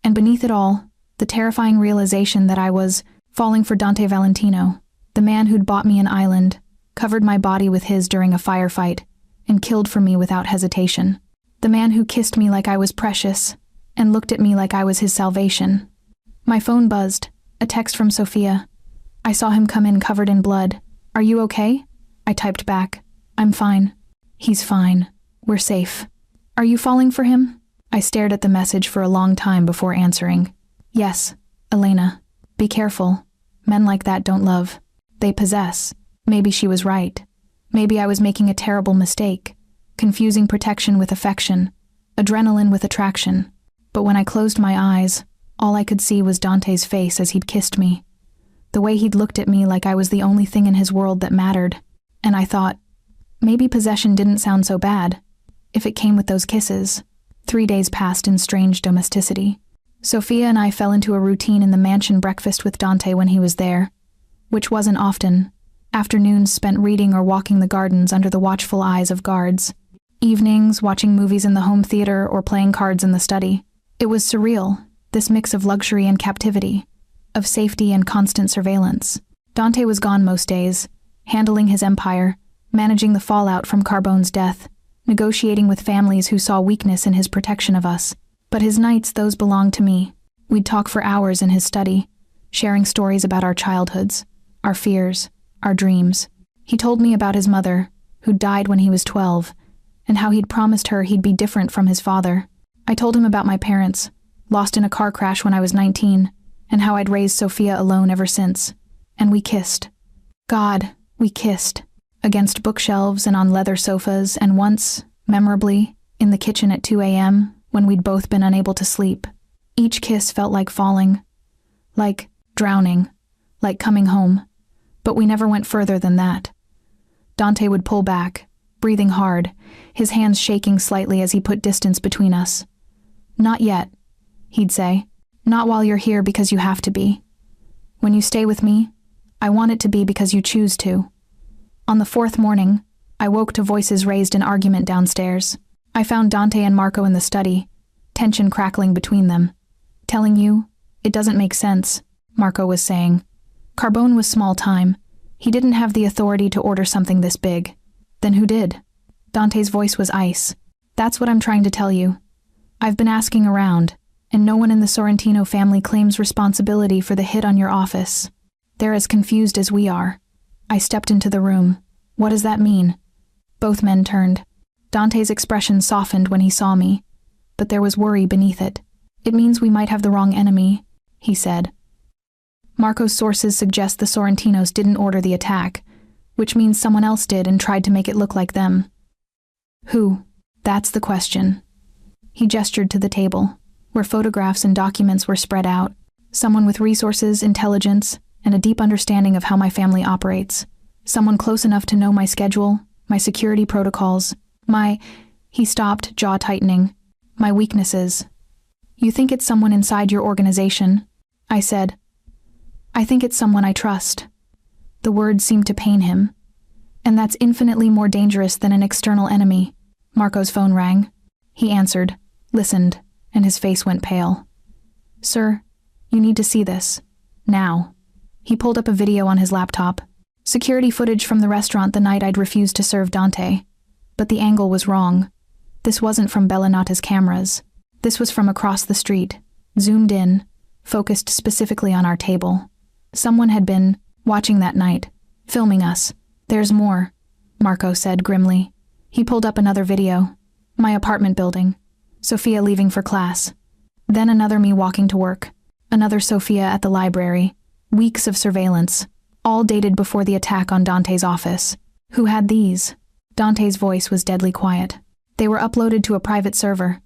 And beneath it all, the terrifying realization that I was falling for Dante Valentino, the man who'd bought me an island, covered my body with his during a firefight, and killed for me without hesitation. The man who kissed me like I was precious, and looked at me like I was his salvation. My phone buzzed, a text from Sophia. I saw him come in covered in blood. Are you okay? I typed back. I'm fine. He's fine. We're safe. Are you falling for him? I stared at the message for a long time before answering. Yes, Elena. Be careful. Men like that don't love. They possess. Maybe she was right. Maybe I was making a terrible mistake, confusing protection with affection, adrenaline with attraction. But when I closed my eyes, all I could see was Dante's face as he'd kissed me. The way he'd looked at me like I was the only thing in his world that mattered. And I thought, maybe possession didn't sound so bad, if it came with those kisses. 3 days passed in strange domesticity. Sophia and I fell into a routine in the mansion breakfast with Dante when he was there, which wasn't often. Afternoons spent reading or walking the gardens under the watchful eyes of guards. Evenings watching movies in the home theater or playing cards in the study. It was surreal, this mix of luxury and captivity, of safety and constant surveillance. Dante was gone most days, handling his empire, managing the fallout from Carbone's death, negotiating with families who saw weakness in his protection of us. But his nights, those belonged to me. We'd talk for hours in his study, sharing stories about our childhoods, our fears, our dreams. He told me about his mother, who died when he was 12, and how he'd promised her he'd be different from his father. I told him about my parents, lost in a car crash when I was 19, and how I'd raised Sophia alone ever since. And we kissed. God, we kissed. Against bookshelves and on leather sofas, and once, memorably, in the kitchen at 2 a.m., when we'd both been unable to sleep. Each kiss felt like falling, like drowning, like coming home. But we never went further than that. Dante would pull back, breathing hard, his hands shaking slightly as he put distance between us. "Not yet," he'd say. "Not while you're here because you have to be. When you stay with me, I want it to be because you choose to." On the fourth morning, I woke to voices raised in argument downstairs. I found Dante and Marco in the study, tension crackling between them. "Telling you, it doesn't make sense," Marco was saying. "Carbone was small time. He didn't have the authority to order something this big. Then who did?" Dante's voice was ice. "That's what I'm trying to tell you. I've been asking around, and no one in the Sorrentino family claims responsibility for the hit on your office. They're as confused as we are." I stepped into the room. "What does that mean?" Both men turned. Dante's expression softened when he saw me, but there was worry beneath it. "It means we might have the wrong enemy," he said. "Marco's sources suggest the Sorrentinos didn't order the attack, which means someone else did and tried to make it look like them." "Who? That's the question." He gestured to the table, where photographs and documents were spread out. "Someone with resources, intelligence, and a deep understanding of how my family operates. Someone close enough to know my schedule, my security protocols, He stopped, jaw tightening. "My weaknesses." "You think it's someone inside your organization?" I said. "I think it's someone I trust." The words seemed to pain him. "And that's infinitely more dangerous than an external enemy." Marco's phone rang. He answered, listened, and his face went pale. "Sir, you need to see this. Now." He pulled up a video on his laptop. Security footage from the restaurant the night I'd refused to serve Dante. But the angle was wrong. This wasn't from Bellinata's cameras. This was from across the street, zoomed in, focused specifically on our table. Someone had been watching that night, filming us. "There's more," Marco said grimly. He pulled up another video. My apartment building. Sophia leaving for class. Then another me walking to work. Another Sophia at the library. Weeks of surveillance, all dated before the attack on Dante's office. Who had these? Dante's voice was deadly quiet. "They were uploaded to a private server.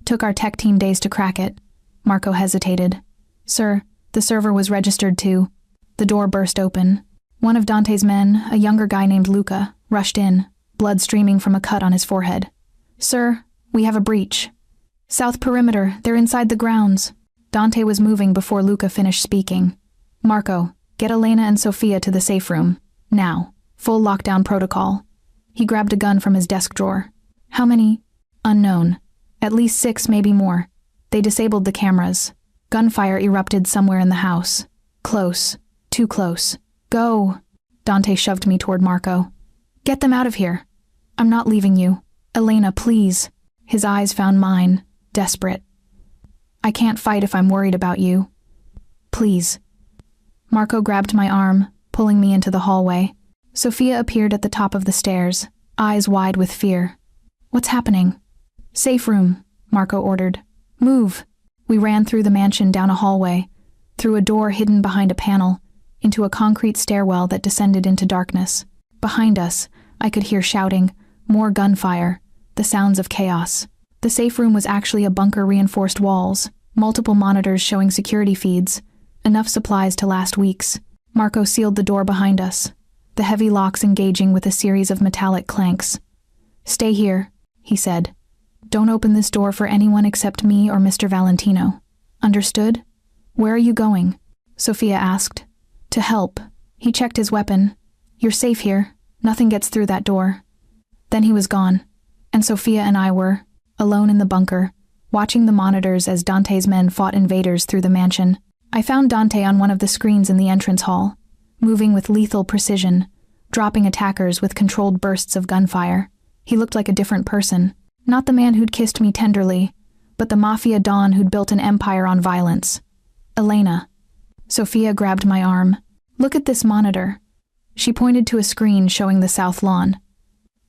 Took our tech team days to crack it." Marco hesitated. "Sir, the server was registered too." The door burst open. One of Dante's men, a younger guy named Luca, rushed in, blood streaming from a cut on his forehead. "Sir, we have a breach." "South perimeter, they're inside the grounds." Dante was moving before Luca finished speaking. "Marco, get Elena and Sophia to the safe room. Now. Full lockdown protocol." He grabbed a gun from his desk drawer. "How many?" "Unknown. At least 6, maybe more. They disabled the cameras. Gunfire erupted somewhere in the house. Close. Too close. Go." Dante shoved me toward Marco. "Get them out of here. I'm not leaving you. Elena, please." His eyes found mine, desperate. "I can't fight if I'm worried about you. Please." Marco grabbed my arm, pulling me into the hallway. Sophia appeared at the top of the stairs, eyes wide with fear. "What's happening?" "Safe room," Marco ordered. "Move." We ran through the mansion down a hallway, through a door hidden behind a panel, into a concrete stairwell that descended into darkness. Behind us, I could hear shouting, more gunfire, the sounds of chaos. The safe room was actually a bunker reinforced walls, multiple monitors showing security feeds, enough supplies to last weeks. Marco sealed the door behind us, the heavy locks engaging with a series of metallic clanks. "Stay here," he said. "Don't open this door for anyone except me or Mr. Valentino. Understood?" "Where are you going?" Sophia asked. "To help." He checked his weapon. "You're safe here. Nothing gets through that door." Then he was gone, and Sophia and I were, alone in the bunker, watching the monitors as Dante's men fought invaders through the mansion. I found Dante on one of the screens in the entrance hall, moving with lethal precision, dropping attackers with controlled bursts of gunfire. He looked like a different person. Not the man who'd kissed me tenderly, but the Mafia Don who'd built an empire on violence. Elena. Sophia grabbed my arm. Look at this monitor. She pointed to a screen showing the south lawn.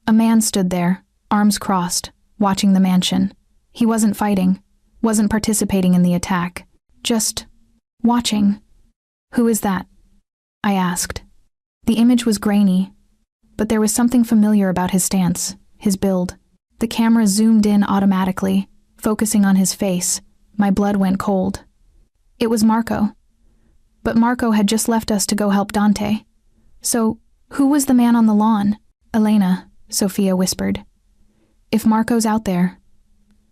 A man stood there, arms crossed, watching the mansion. He wasn't fighting, wasn't participating in the attack, just watching. Who is that? I asked. The image was grainy, but there was something familiar about his stance, his build. The camera zoomed in automatically, focusing on his face. My blood went cold. It was Marco. But Marco had just left us to go help Dante. So, who was the man on the lawn? Elena, Sophia whispered. If Marco's out there,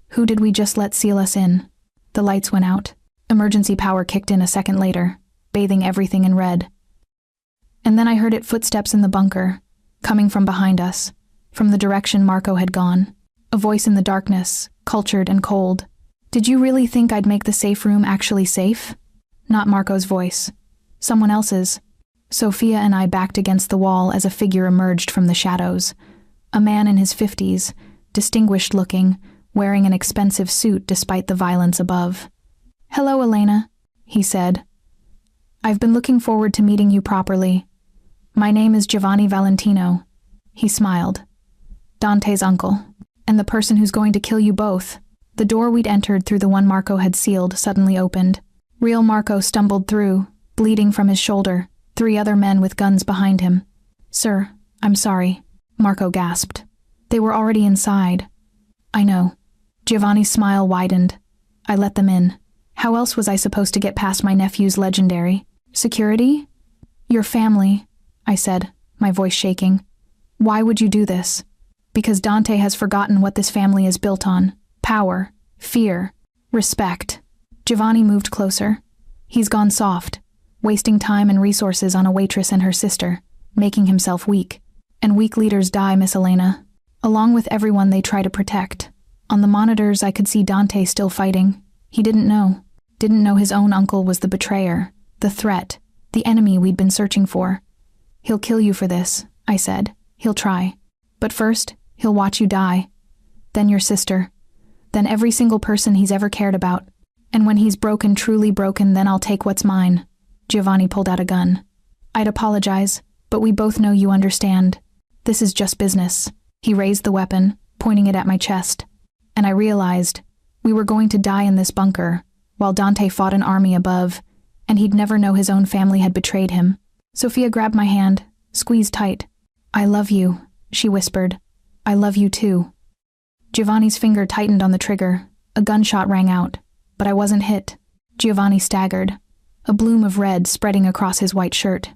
who did we just let seal us in? The lights went out. Emergency power kicked in a second later, bathing everything in red. And then I heard footsteps in the bunker, coming from behind us, from the direction Marco had gone. A voice in the darkness, cultured and cold. Did you really think I'd make the safe room actually safe? Not Marco's voice. Someone else's. Sophia and I backed against the wall as a figure emerged from the shadows. A man in his 50s, distinguished looking, wearing an expensive suit despite the violence above. Hello, Elena, he said. I've been looking forward to meeting you properly. My name is Giovanni Valentino. He smiled. Dante's uncle, and the person who's going to kill you both. The door we'd entered through the one Marco had sealed suddenly opened. Real Marco stumbled through, bleeding from his shoulder, 3 other men with guns behind him. Sir, I'm sorry, Marco gasped. They were already inside. I know. Giovanni's smile widened. I let them in. How else was I supposed to get past my nephew's legendary security? Your family, I said, my voice shaking. Why would you do this? Because Dante has forgotten what this family is built on. Power, fear, respect. Giovanni moved closer. He's gone soft, wasting time and resources on a waitress and her sister, making himself weak. And weak leaders die, Miss Elena, along with everyone they try to protect. On the monitors, I could see Dante still fighting. He didn't know his own uncle was the betrayer, the threat, the enemy we'd been searching for. He'll kill you for this, I said. He'll try. But first, he'll watch you die. Then your sister. Then every single person he's ever cared about. And when he's broken, truly broken, then I'll take what's mine. Giovanni pulled out a gun. I'd apologize, but we both know you understand. This is just business. He raised the weapon, pointing it at my chest. And I realized we were going to die in this bunker, while Dante fought an army above, and he'd never know his own family had betrayed him. Sophia grabbed my hand, squeezed tight. I love you, she whispered. I love you too. Giovanni's finger tightened on the trigger. A gunshot rang out, but I wasn't hit. Giovanni staggered, a bloom of red spreading across his white shirt.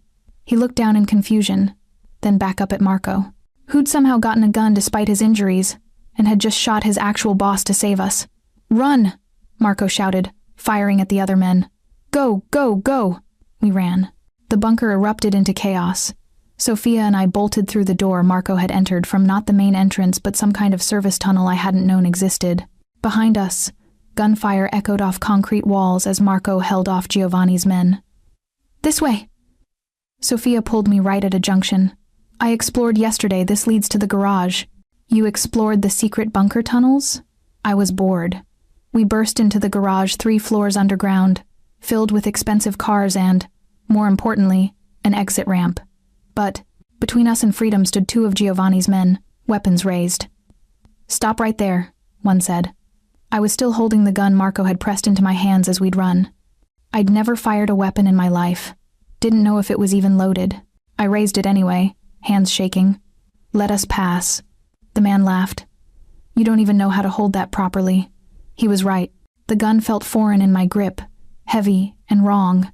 He looked down in confusion, then back up at Marco, who'd somehow gotten a gun despite his injuries, and had just shot his actual boss to save us. Run! Marco shouted, firing at the other men. Go, go, go! We ran. The bunker erupted into chaos. Sophia and I bolted through the door Marco had entered from not the main entrance but some kind of service tunnel I hadn't known existed. Behind us, gunfire echoed off concrete walls as Marco held off Giovanni's men. This way! Sophia pulled me right at a junction. I explored yesterday, this leads to the garage. You explored the secret bunker tunnels? I was bored. We burst into the garage 3 floors underground, filled with expensive cars and, more importantly, an exit ramp. But, between us and freedom stood 2 of Giovanni's men, weapons raised. Stop right there, one said. I was still holding the gun Marco had pressed into my hands as we'd run. I'd never fired a weapon in my life. Didn't know if it was even loaded. I raised it anyway, hands shaking. Let us pass. The man laughed. You don't even know how to hold that properly. He was right. The gun felt foreign in my grip, heavy and wrong.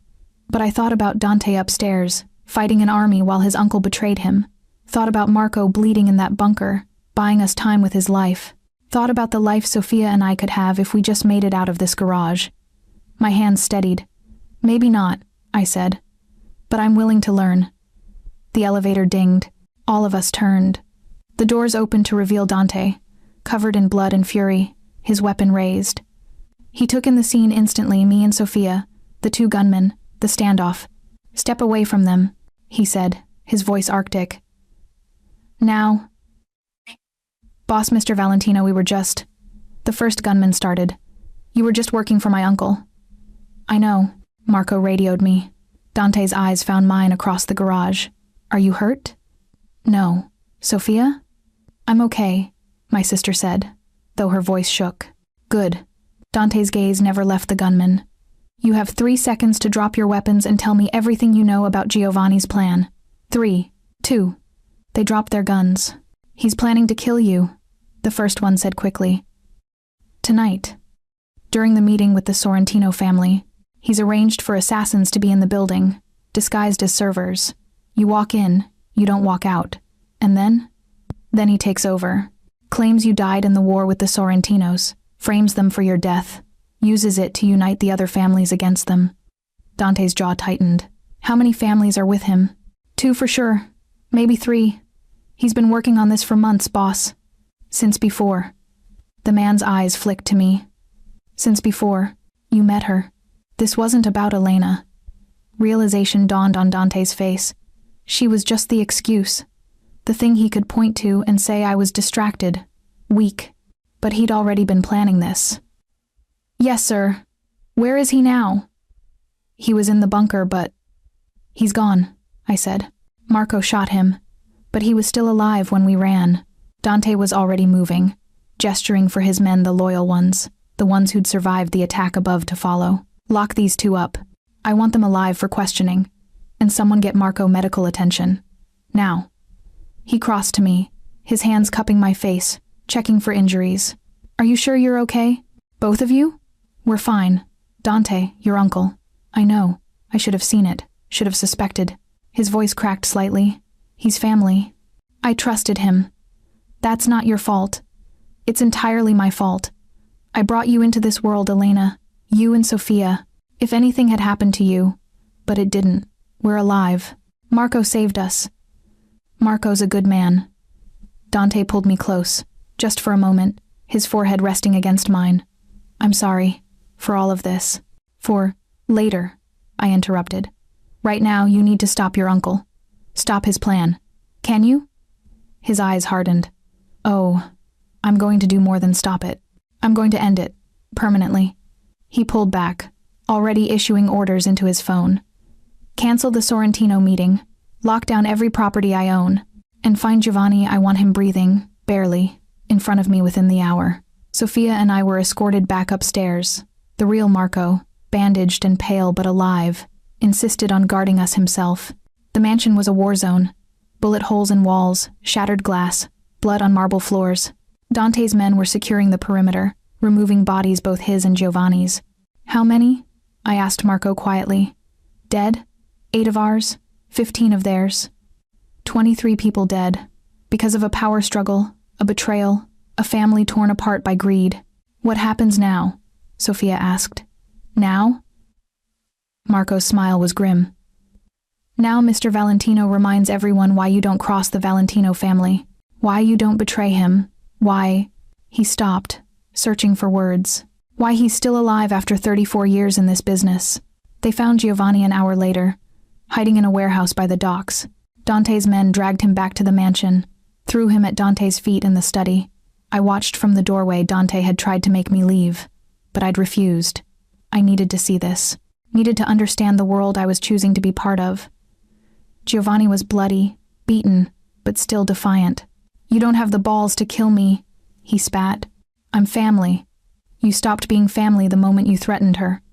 But I thought about Dante upstairs, fighting an army while his uncle betrayed him. Thought about Marco bleeding in that bunker, buying us time with his life. Thought about the life Sophia and I could have if we just made it out of this garage. My hands steadied. Maybe not, I said. But I'm willing to learn. The elevator dinged. All of us turned. The doors opened to reveal Dante, covered in blood and fury, his weapon raised. He took in the scene instantly, me and Sophia, the 2 gunmen, the standoff. Step away from them, he said, his voice arctic. Now. Boss Mr. Valentino, we were just... The first gunman started. You were just working for my uncle. I know, Marco radioed me. Dante's eyes found mine across the garage. Are you hurt? No. Sophia? I'm okay, my sister said, though her voice shook. Good. Dante's gaze never left the gunman. You have 3 seconds to drop your weapons and tell me everything you know about Giovanni's plan. 3, 2. They dropped their guns. He's planning to kill you, the first one said quickly. Tonight. During the meeting with the Sorrentino family, he's arranged for assassins to be in the building, disguised as servers. You walk in, you don't walk out. And then? Then he takes over. Claims you died in the war with the Sorrentinos, frames them for your death, uses it to unite the other families against them. Dante's jaw tightened. How many families are with him? 2 for sure. Maybe 3. He's been working on this for months, boss. Since before. The man's eyes flicked to me. Since before. You met her. This wasn't about Elena. Realization dawned on Dante's face. She was just the excuse. The thing he could point to and say I was distracted. Weak. But he'd already been planning this. Yes, sir. Where is he now? He was in the bunker, but... He's gone, I said. Marco shot him. But he was still alive when we ran. Dante was already moving, gesturing for his men, the loyal ones, the ones who'd survived the attack above, to follow. Lock these 2 up. I want them alive for questioning. And someone get Marco medical attention. Now. He crossed to me, his hands cupping my face, checking for injuries. Are you sure you're okay? Both of you? We're fine. Dante, your uncle. I know. I should have seen it. Should have suspected. His voice cracked slightly. He's family. I trusted him. That's not your fault. It's entirely my fault. I brought you into this world, Elena. You and Sophia. If anything had happened to you. But it didn't. We're alive. Marco saved us. Marco's a good man. Dante pulled me close, just for a moment, his forehead resting against mine. I'm sorry. For all of this. For later, I interrupted. Right now, you need to stop your uncle. Stop his plan. Can you? His eyes hardened. Oh, I'm going to do more than stop it. I'm going to end it. Permanently. He pulled back, already issuing orders into his phone. Cancel the Sorrentino meeting. Lock down every property I own. And find Giovanni. I want him breathing, barely, in front of me within the hour. Sophia and I were escorted back upstairs. The real Marco, bandaged and pale but alive, insisted on guarding us himself. The mansion was a war zone. Bullet holes in walls, shattered glass, blood on marble floors. Dante's men were securing the perimeter, removing bodies, both his and Giovanni's. How many? I asked Marco quietly. Dead? 8 of ours, 15 of theirs. 23 people dead. Because of a power struggle, a betrayal, a family torn apart by greed. What happens now? Sophia asked. Now? Marco's smile was grim. Now Mr. Valentino reminds everyone why you don't cross the Valentino family. Why you don't betray him. Why... He stopped, searching for words. Why he's still alive after 34 years in this business. They found Giovanni an hour later, hiding in a warehouse by the docks. Dante's men dragged him back to the mansion, threw him at Dante's feet in the study. I watched from the doorway. Dante had tried to make me leave, but I'd refused. I needed to see this. Needed to understand the world I was choosing to be part of. Giovanni was bloody, beaten, but still defiant. You don't have the balls to kill me, he spat. I'm family. You stopped being family the moment you threatened her.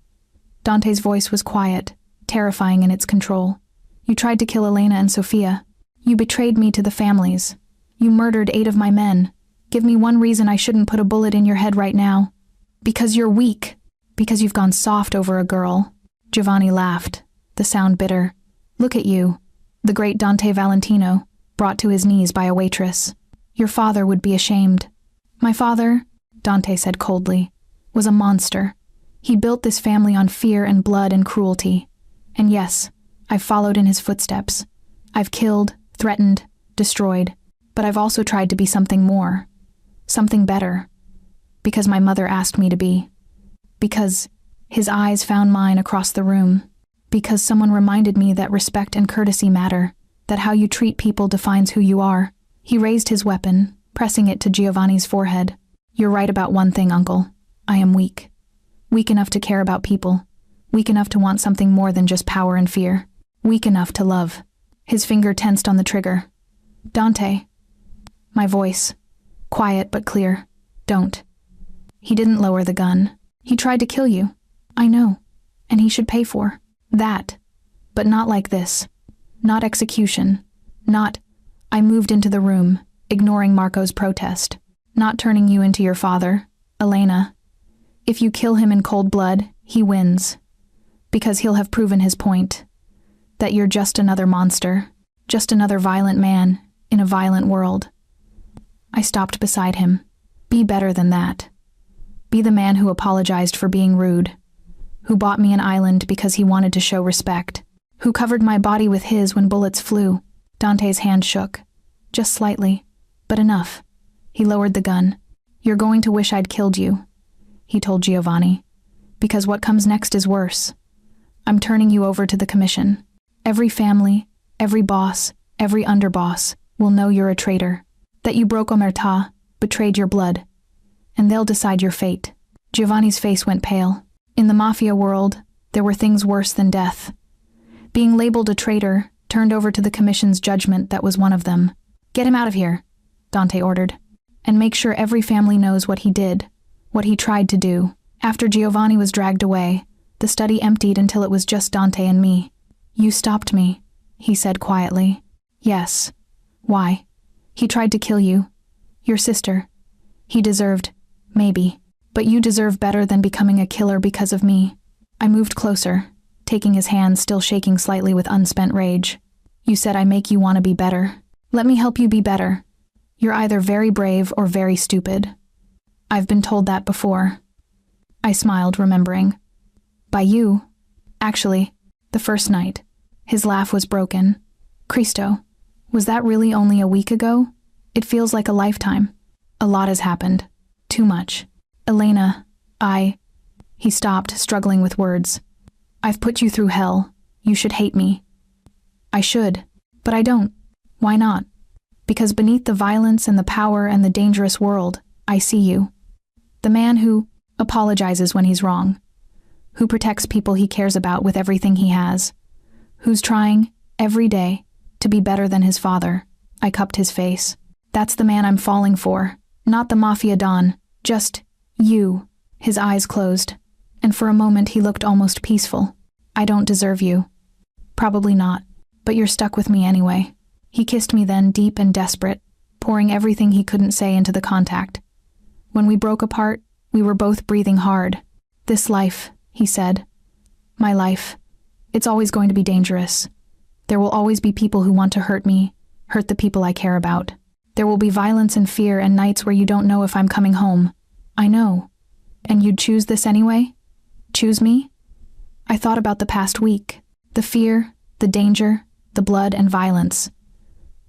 Dante's voice was quiet, terrifying in its control. You tried to kill Elena and Sophia. You betrayed me to the families. You murdered 8 of my men. Give me one reason I shouldn't put a bullet in your head right now. Because you're weak. Because you've gone soft over a girl. Giovanni laughed, the sound bitter. Look at you, the great Dante Valentino, brought to his knees by a waitress. Your father would be ashamed. My father, Dante said coldly, was a monster. He built this family on fear and blood and cruelty. And yes, I've followed in his footsteps. I've killed, threatened, destroyed. But I've also tried to be something more. Something better. Because my mother asked me to be. Because his eyes found mine across the room. Because someone reminded me that respect and courtesy matter. That how you treat people defines who you are. He raised his weapon, pressing it to Giovanni's forehead. You're right about one thing, Uncle. I am weak. Weak enough to care about people. Weak enough to want something more than just power and fear. Weak enough to love. His finger tensed on the trigger. Dante. My voice. Quiet but clear. Don't. He didn't lower the gun. He tried to kill you. I know. And he should pay for that. But not like this. Not execution. Not. I moved into the room, ignoring Marco's protest. Not turning you into your father, Elena. If you kill him in cold blood, he wins. Because he'll have proven his point. That you're just another monster. Just another violent man in a violent world. I stopped beside him. Be better than that. Be the man who apologized for being rude. Who bought me an island because he wanted to show respect. Who covered my body with his when bullets flew. Dante's hand shook. Just slightly. But enough. He lowered the gun. You're going to wish I'd killed you, he told Giovanni. Because what comes next is worse. I'm turning you over to the commission. Every family, every boss, every underboss will know you're a traitor. That you broke omertà, betrayed your blood. And they'll decide your fate. Giovanni's face went pale. In the Mafia world, there were things worse than death. Being labeled a traitor, turned over to the commission's judgment, that was one of them. Get him out of here, Dante ordered. And make sure every family knows what he did, what he tried to do. After Giovanni was dragged away, the study emptied until it was just Dante and me. You stopped me, he said quietly. Yes. Why? He tried to kill you. Your sister. He deserved, maybe. But you deserve better than becoming a killer because of me. I moved closer, taking his hand, still shaking slightly with unspent rage. You said I make you want to be better. Let me help you be better. You're either very brave or very stupid. I've been told that before. I smiled, remembering. By you. Actually, the first night. His laugh was broken. Cristo, was that really only a week ago? It feels like a lifetime. A lot has happened. Too much. Elena, He stopped, struggling with words. I've put you through hell. You should hate me. I should, but I don't. Why not? Because beneath the violence and the power and the dangerous world, I see you. The man who apologizes when he's wrong. Who protects people he cares about with everything he has. Who's trying, every day, to be better than his father. I cupped his face. That's the man I'm falling for. Not the Mafia Don. Just you. His eyes closed. And for a moment he looked almost peaceful. I don't deserve you. Probably not. But you're stuck with me anyway. He kissed me then, deep and desperate, pouring everything he couldn't say into the contact. When we broke apart, we were both breathing hard. This life, he said. My life. It's always going to be dangerous. There will always be people who want to hurt me, hurt the people I care about. There will be violence and fear and nights where you don't know if I'm coming home. I know. And you'd choose this anyway? Choose me? I thought about the past week. The fear, the danger, the blood and violence.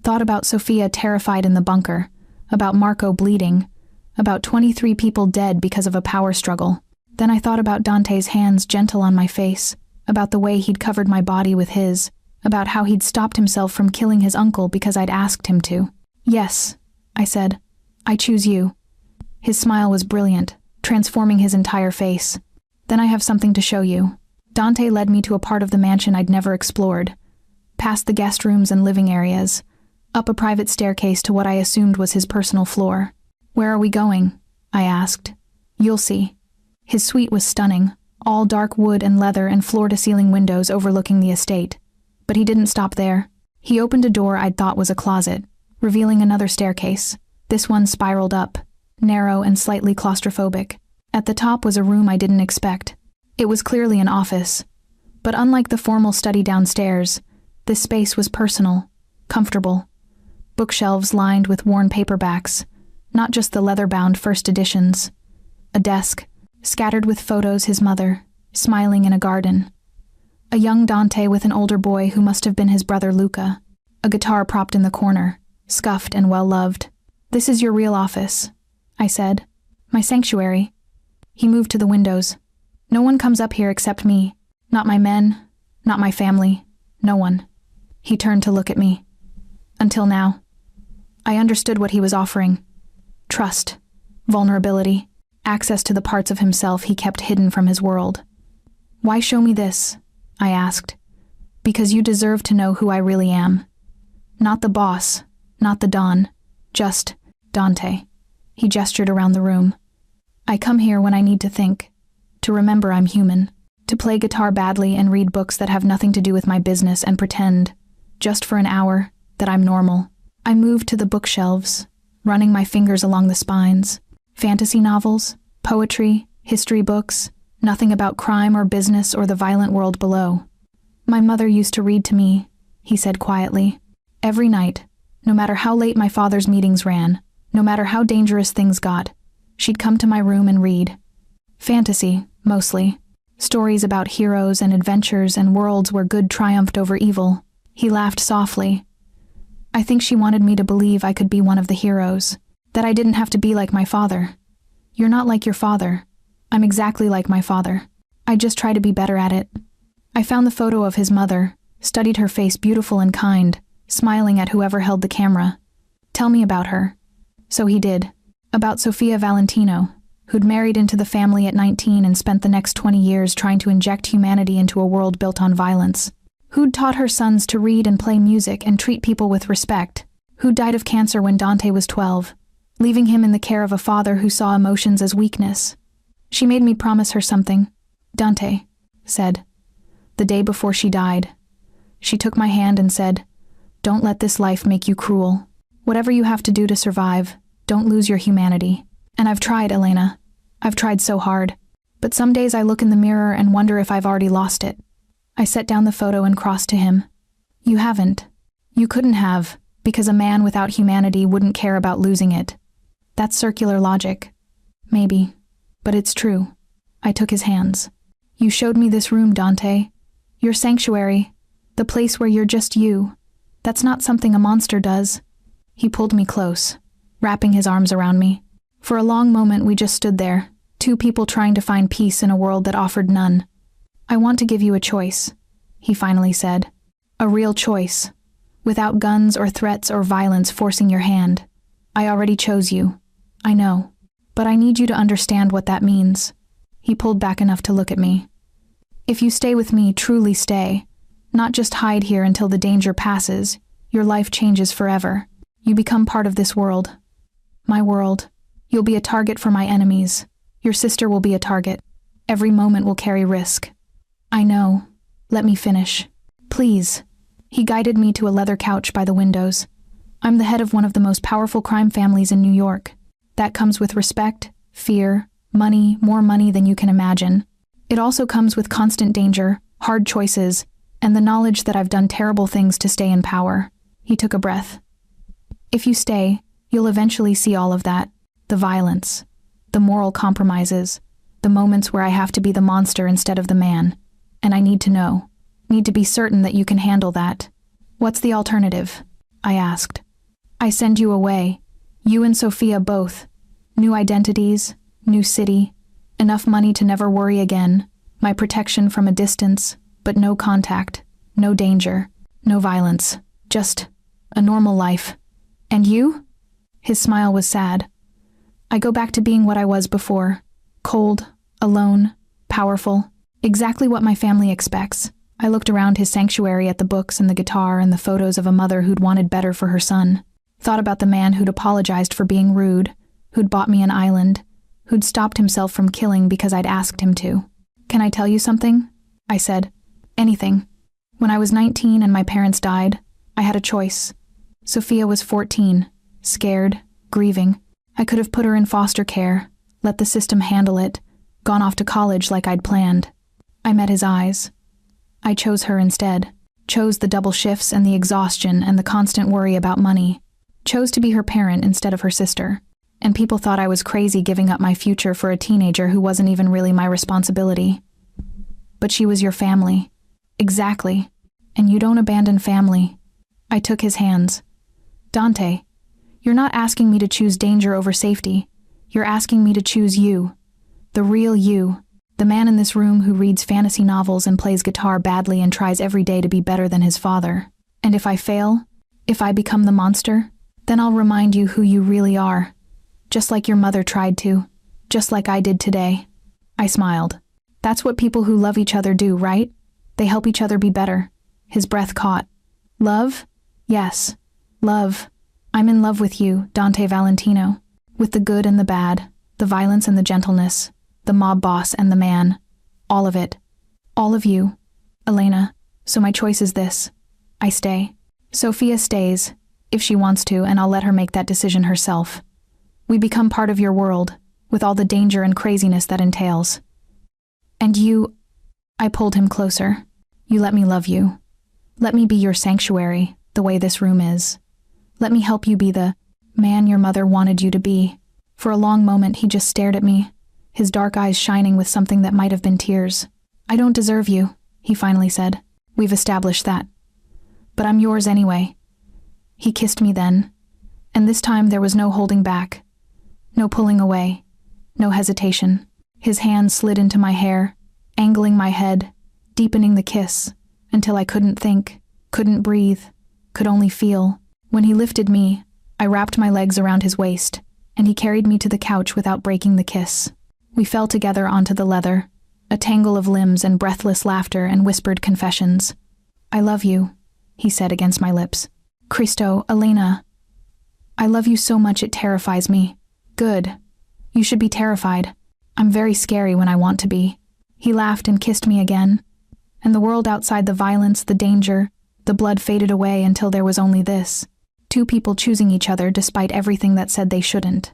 Thought about Sofia terrified in the bunker, about Marco bleeding, about 23 people dead because of a power struggle. Then I thought about Dante's hands gentle on my face, about the way he'd covered my body with his, about how he'd stopped himself from killing his uncle because I'd asked him to. Yes, I said. I choose you. His smile was brilliant, transforming his entire face. Then I have something to show you. Dante led me to a part of the mansion I'd never explored, past the guest rooms and living areas, up a private staircase to what I assumed was his personal floor. Where are we going? I asked. You'll see. His suite was stunning, all dark wood and leather and floor-to-ceiling windows overlooking the estate. But he didn't stop there. He opened a door I'd thought was a closet, revealing another staircase. This one spiraled up, narrow and slightly claustrophobic. At the top was a room I didn't expect. It was clearly an office. But unlike the formal study downstairs, this space was personal, comfortable. Bookshelves lined with worn paperbacks, not just the leather-bound first editions. A desk, scattered with photos his mother, smiling in a garden. A young Dante with an older boy who must have been his brother Luca. A guitar propped in the corner, scuffed and well-loved. This is your real office, I said. My sanctuary. He moved to the windows. No one comes up here except me. Not my men, not my family, no one. He turned to look at me. Until now. I understood what he was offering. trust, vulnerability, access to the parts of himself he kept hidden from his world. "Why show me this?" I asked. "Because you deserve to know who I really am. Not the boss, not the Don, just Dante." He gestured around the room. "I come here when I need to think, to remember I'm human, to play guitar badly and read books that have nothing to do with my business and pretend, just for an hour, that I'm normal." I moved to the bookshelves, running my fingers along the spines. Fantasy novels, poetry, history books, nothing about crime or business or the violent world below. "My mother used to read to me," he said quietly. "Every night, no matter how late my father's meetings ran, no matter how dangerous things got, she'd come to my room and read. Fantasy, mostly. Stories about heroes and adventures and worlds where good triumphed over evil." He laughed softly. "I think she wanted me to believe I could be one of the heroes, that I didn't have to be like my father. You're not like your father. I'm exactly like my father. I just try to be better at it." I found the photo of his mother, studied her face beautiful and kind, smiling at whoever held the camera. "Tell me about her." So he did. About Sofia Valentino, who'd married into the family at 19 and spent the next 20 years trying to inject humanity into a world built on violence. Who'd taught her sons to read and play music and treat people with respect. Who died of cancer when Dante was 12, leaving him in the care of a father who saw emotions as weakness. She made me promise her something. "Dante," said, the day before she died. She took my hand and said, "Don't let this life make you cruel. Whatever you have to do to survive, don't lose your humanity." And I've tried, Elena. I've tried so hard. But some days I look in the mirror and wonder if I've already lost it. I set down the photo and crossed to him. "You haven't. You couldn't have, because a man without humanity wouldn't care about losing it. That's circular logic. Maybe. But it's true." I took his hands. "You showed me this room, Dante. Your sanctuary. The place where you're just you. That's not something a monster does." He pulled me close, wrapping his arms around me. For a long moment we just stood there, two people trying to find peace in a world that offered none. "I want to give you a choice," he finally said. "A real choice, without guns or threats or violence forcing your hand. I already chose you. I know. But I need you to understand what that means." He pulled back enough to look at me. "If you stay with me, truly stay, not just hide here until the danger passes, your life changes forever. You become part of this world. My world. You'll be a target for my enemies. Your sister will be a target. Every moment will carry risk." "I know. Let me finish. Please." He guided me to a leather couch by the windows. "I'm the head of one of the most powerful crime families in New York. That comes with respect, fear, money, more money than you can imagine. It also comes with constant danger, hard choices, and the knowledge that I've done terrible things to stay in power." He took a breath. "If you stay, you'll eventually see all of that. The violence, the moral compromises, the moments where I have to be the monster instead of the man. And I need to know, need to be certain that you can handle that." "What's the alternative?" I asked. "I send you away, you and Sofia both. New identities, new city, enough money to never worry again, my protection from a distance, but no contact, no danger, no violence, just a normal life. And you?" His smile was sad. "I go back to being what I was before, cold, alone, powerful, exactly what my family expects." I looked around his sanctuary at the books and the guitar and the photos of a mother who'd wanted better for her son. Thought about the man who'd apologized for being rude, who'd bought me an island, who'd stopped himself from killing because I'd asked him to. "Can I tell you something?" I said. "Anything. When I was 19 and my parents died, I had a choice. Sofia was 14, scared, grieving. I could have put her in foster care, let the system handle it, gone off to college like I'd planned. I met his eyes. I chose her instead. Chose the double shifts and the exhaustion and the constant worry about money. Chose to be her parent instead of her sister. And people thought I was crazy giving up my future for a teenager who wasn't even really my responsibility. But she was your family. Exactly. And you don't abandon family." I took his hands. "Dante, you're not asking me to choose danger over safety. You're asking me to choose you. The real you. The man in this room who reads fantasy novels and plays guitar badly and tries every day to be better than his father. And if I fail, if I become the monster, then I'll remind you who you really are. Just like your mother tried to. Just like I did today. I smiled. That's what people who love each other do, right? They help each other be better. His breath caught. Love? Yes. Love. I'm in love with you, Dante Valentino. With the good and the bad, the violence and the gentleness, the mob boss and the man. All of it. All of you. Elena, so my choice is this. I stay. Sophia stays, if she wants to, and I'll let her make that decision herself. We become part of your world, with all the danger and craziness that entails. And you... I pulled him closer. You let me love you. Let me be your sanctuary, the way this room is. Let me help you be the man your mother wanted you to be. For a long moment he just stared at me, his dark eyes shining with something that might have been tears. I don't deserve you, he finally said. We've established that. But I'm yours anyway. He kissed me then, and this time there was no holding back. No pulling away. No hesitation. His hand slid into my hair, angling my head, deepening the kiss, until I couldn't think, couldn't breathe, could only feel. When he lifted me, I wrapped my legs around his waist, and he carried me to the couch without breaking the kiss. We fell together onto the leather, a tangle of limbs and breathless laughter and whispered confessions. I love you, he said against my lips. Cristo, Elena. I love you so much it terrifies me. Good. You should be terrified. I'm very scary when I want to be. He laughed and kissed me again, and the world outside, the violence, the danger, the blood faded away until there was only this. Two people choosing each other despite everything that said they shouldn't.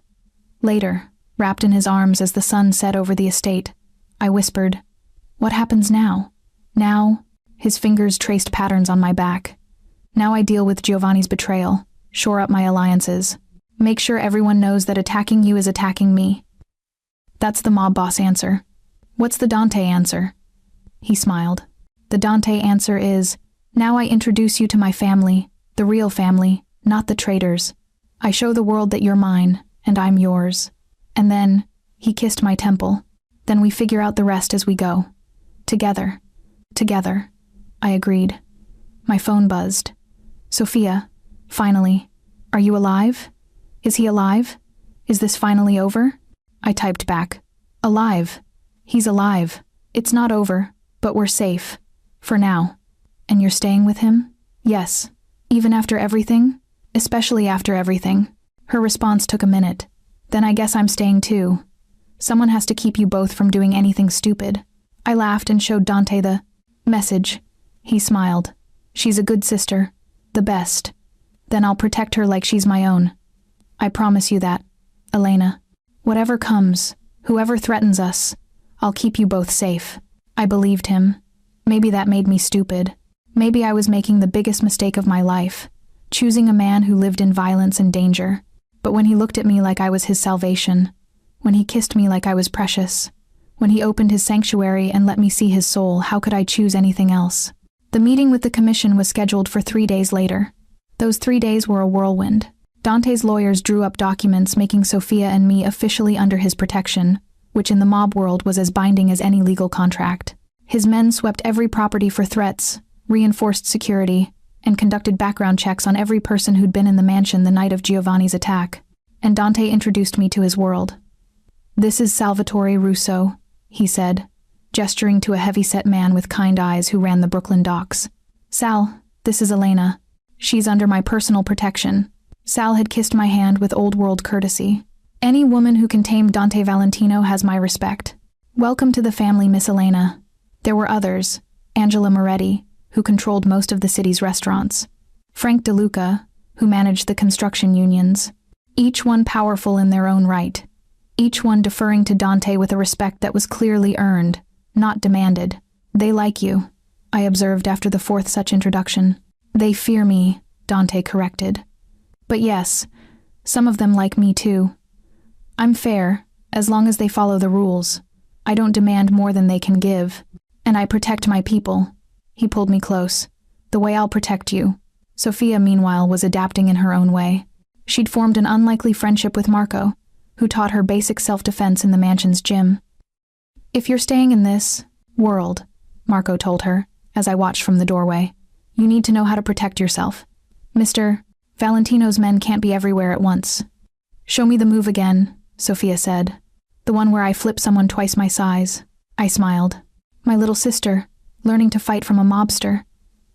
Later, wrapped in his arms as the sun set over the estate, I whispered, "What happens now? Now?" His fingers traced patterns on my back. Now I deal with Giovanni's betrayal, shore up my alliances, make sure everyone knows that attacking you is attacking me. That's the mob boss answer. What's the Dante answer? He smiled. The Dante answer is, now I introduce you to my family, the real family, not the traitors. I show the world that you're mine, and I'm yours. And then, he kissed my temple. Then we figure out the rest as we go. Together. Together. I agreed. My phone buzzed. Sophia, finally. Are you alive? Is he alive? Is this finally over? I typed back. Alive. He's alive. It's not over, but we're safe. For now. And you're staying with him? Yes. Even after everything? Especially after everything. Her response took a minute. Then I guess I'm staying too. Someone has to keep you both from doing anything stupid. I laughed and showed Dante the message. He smiled. She's a good sister. The best. Then I'll protect her like she's my own. I promise you that, Elena. Whatever comes, whoever threatens us, I'll keep you both safe. I believed him. Maybe that made me stupid. Maybe I was making the biggest mistake of my life, choosing a man who lived in violence and danger. But when he looked at me like I was his salvation, when he kissed me like I was precious, when he opened his sanctuary and let me see his soul, how could I choose anything else? The meeting with the commission was scheduled for 3 days later. Those 3 days were a whirlwind. Dante's lawyers drew up documents making Sophia and me officially under his protection, which in the mob world was as binding as any legal contract. His men swept every property for threats, reinforced security, and conducted background checks on every person who'd been in the mansion the night of Giovanni's attack. And Dante introduced me to his world. This is Salvatore Russo, he said, gesturing to a heavy-set man with kind eyes who ran the Brooklyn docks. Sal, this is Elena. She's under my personal protection. Sal had kissed my hand with old-world courtesy. Any woman who can tame Dante Valentino has my respect. Welcome to the family, Miss Elena. There were others, Angela Moretti, who controlled most of the city's restaurants, Frank DeLuca, who managed the construction unions, each one powerful in their own right, each one deferring to Dante with a respect that was clearly earned, not demanded. They like you, I observed after the fourth such introduction. They fear me, Dante corrected. But yes, some of them like me too. I'm fair, as long as they follow the rules. I don't demand more than they can give, and I protect my people. He pulled me close. The way I'll protect you. Sophia, meanwhile, was adapting in her own way. She'd formed an unlikely friendship with Marco, who taught her basic self-defense in the mansion's gym. If you're staying in this world, Marco told her, as I watched from the doorway, you need to know how to protect yourself. Mr. Valentino's men can't be everywhere at once. Show me the move again, Sophia said. The one where I flip someone twice my size. I smiled. My little sister, learning to fight from a mobster.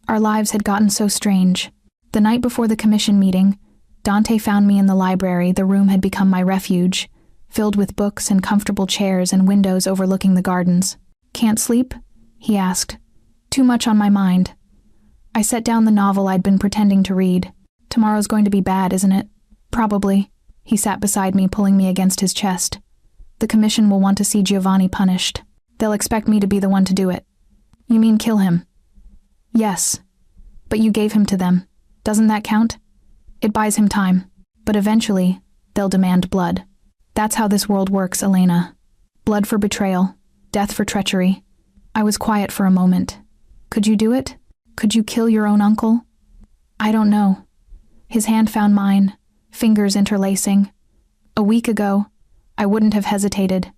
Our lives had gotten so strange. The night before the commission meeting, Dante found me in the library. The room had become my refuge, filled with books and comfortable chairs and windows overlooking the gardens. Can't sleep? He asked. Too much on my mind. I set down the novel I'd been pretending to read. Tomorrow's going to be bad, isn't it? Probably. He sat beside me, pulling me against his chest. The commission will want to see Giovanni punished. They'll expect me to be the one to do it. You mean kill him? Yes. But you gave him to them. Doesn't that count? It buys him time. But eventually, they'll demand blood. That's how this world works, Elena. Blood for betrayal. Death for treachery. I was quiet for a moment. Could you do it? Could you kill your own uncle? I don't know. His hand found mine, fingers interlacing. A week ago, I wouldn't have hesitated.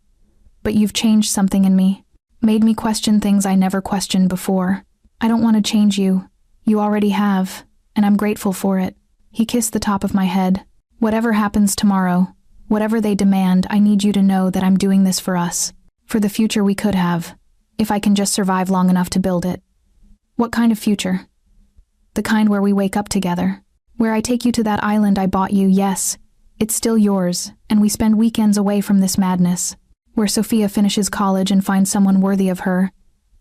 But you've changed something in me. Made me question things I never questioned before. I don't want to change you. You already have, and I'm grateful for it. He kissed the top of my head. Whatever happens tomorrow, whatever they demand, I need you to know that I'm doing this for us. For the future we could have, if I can just survive long enough to build it. What kind of future? The kind where we wake up together. Where I take you to that island I bought you, yes. It's still yours, and we spend weekends away from this madness. Where Sophia finishes college and finds someone worthy of her,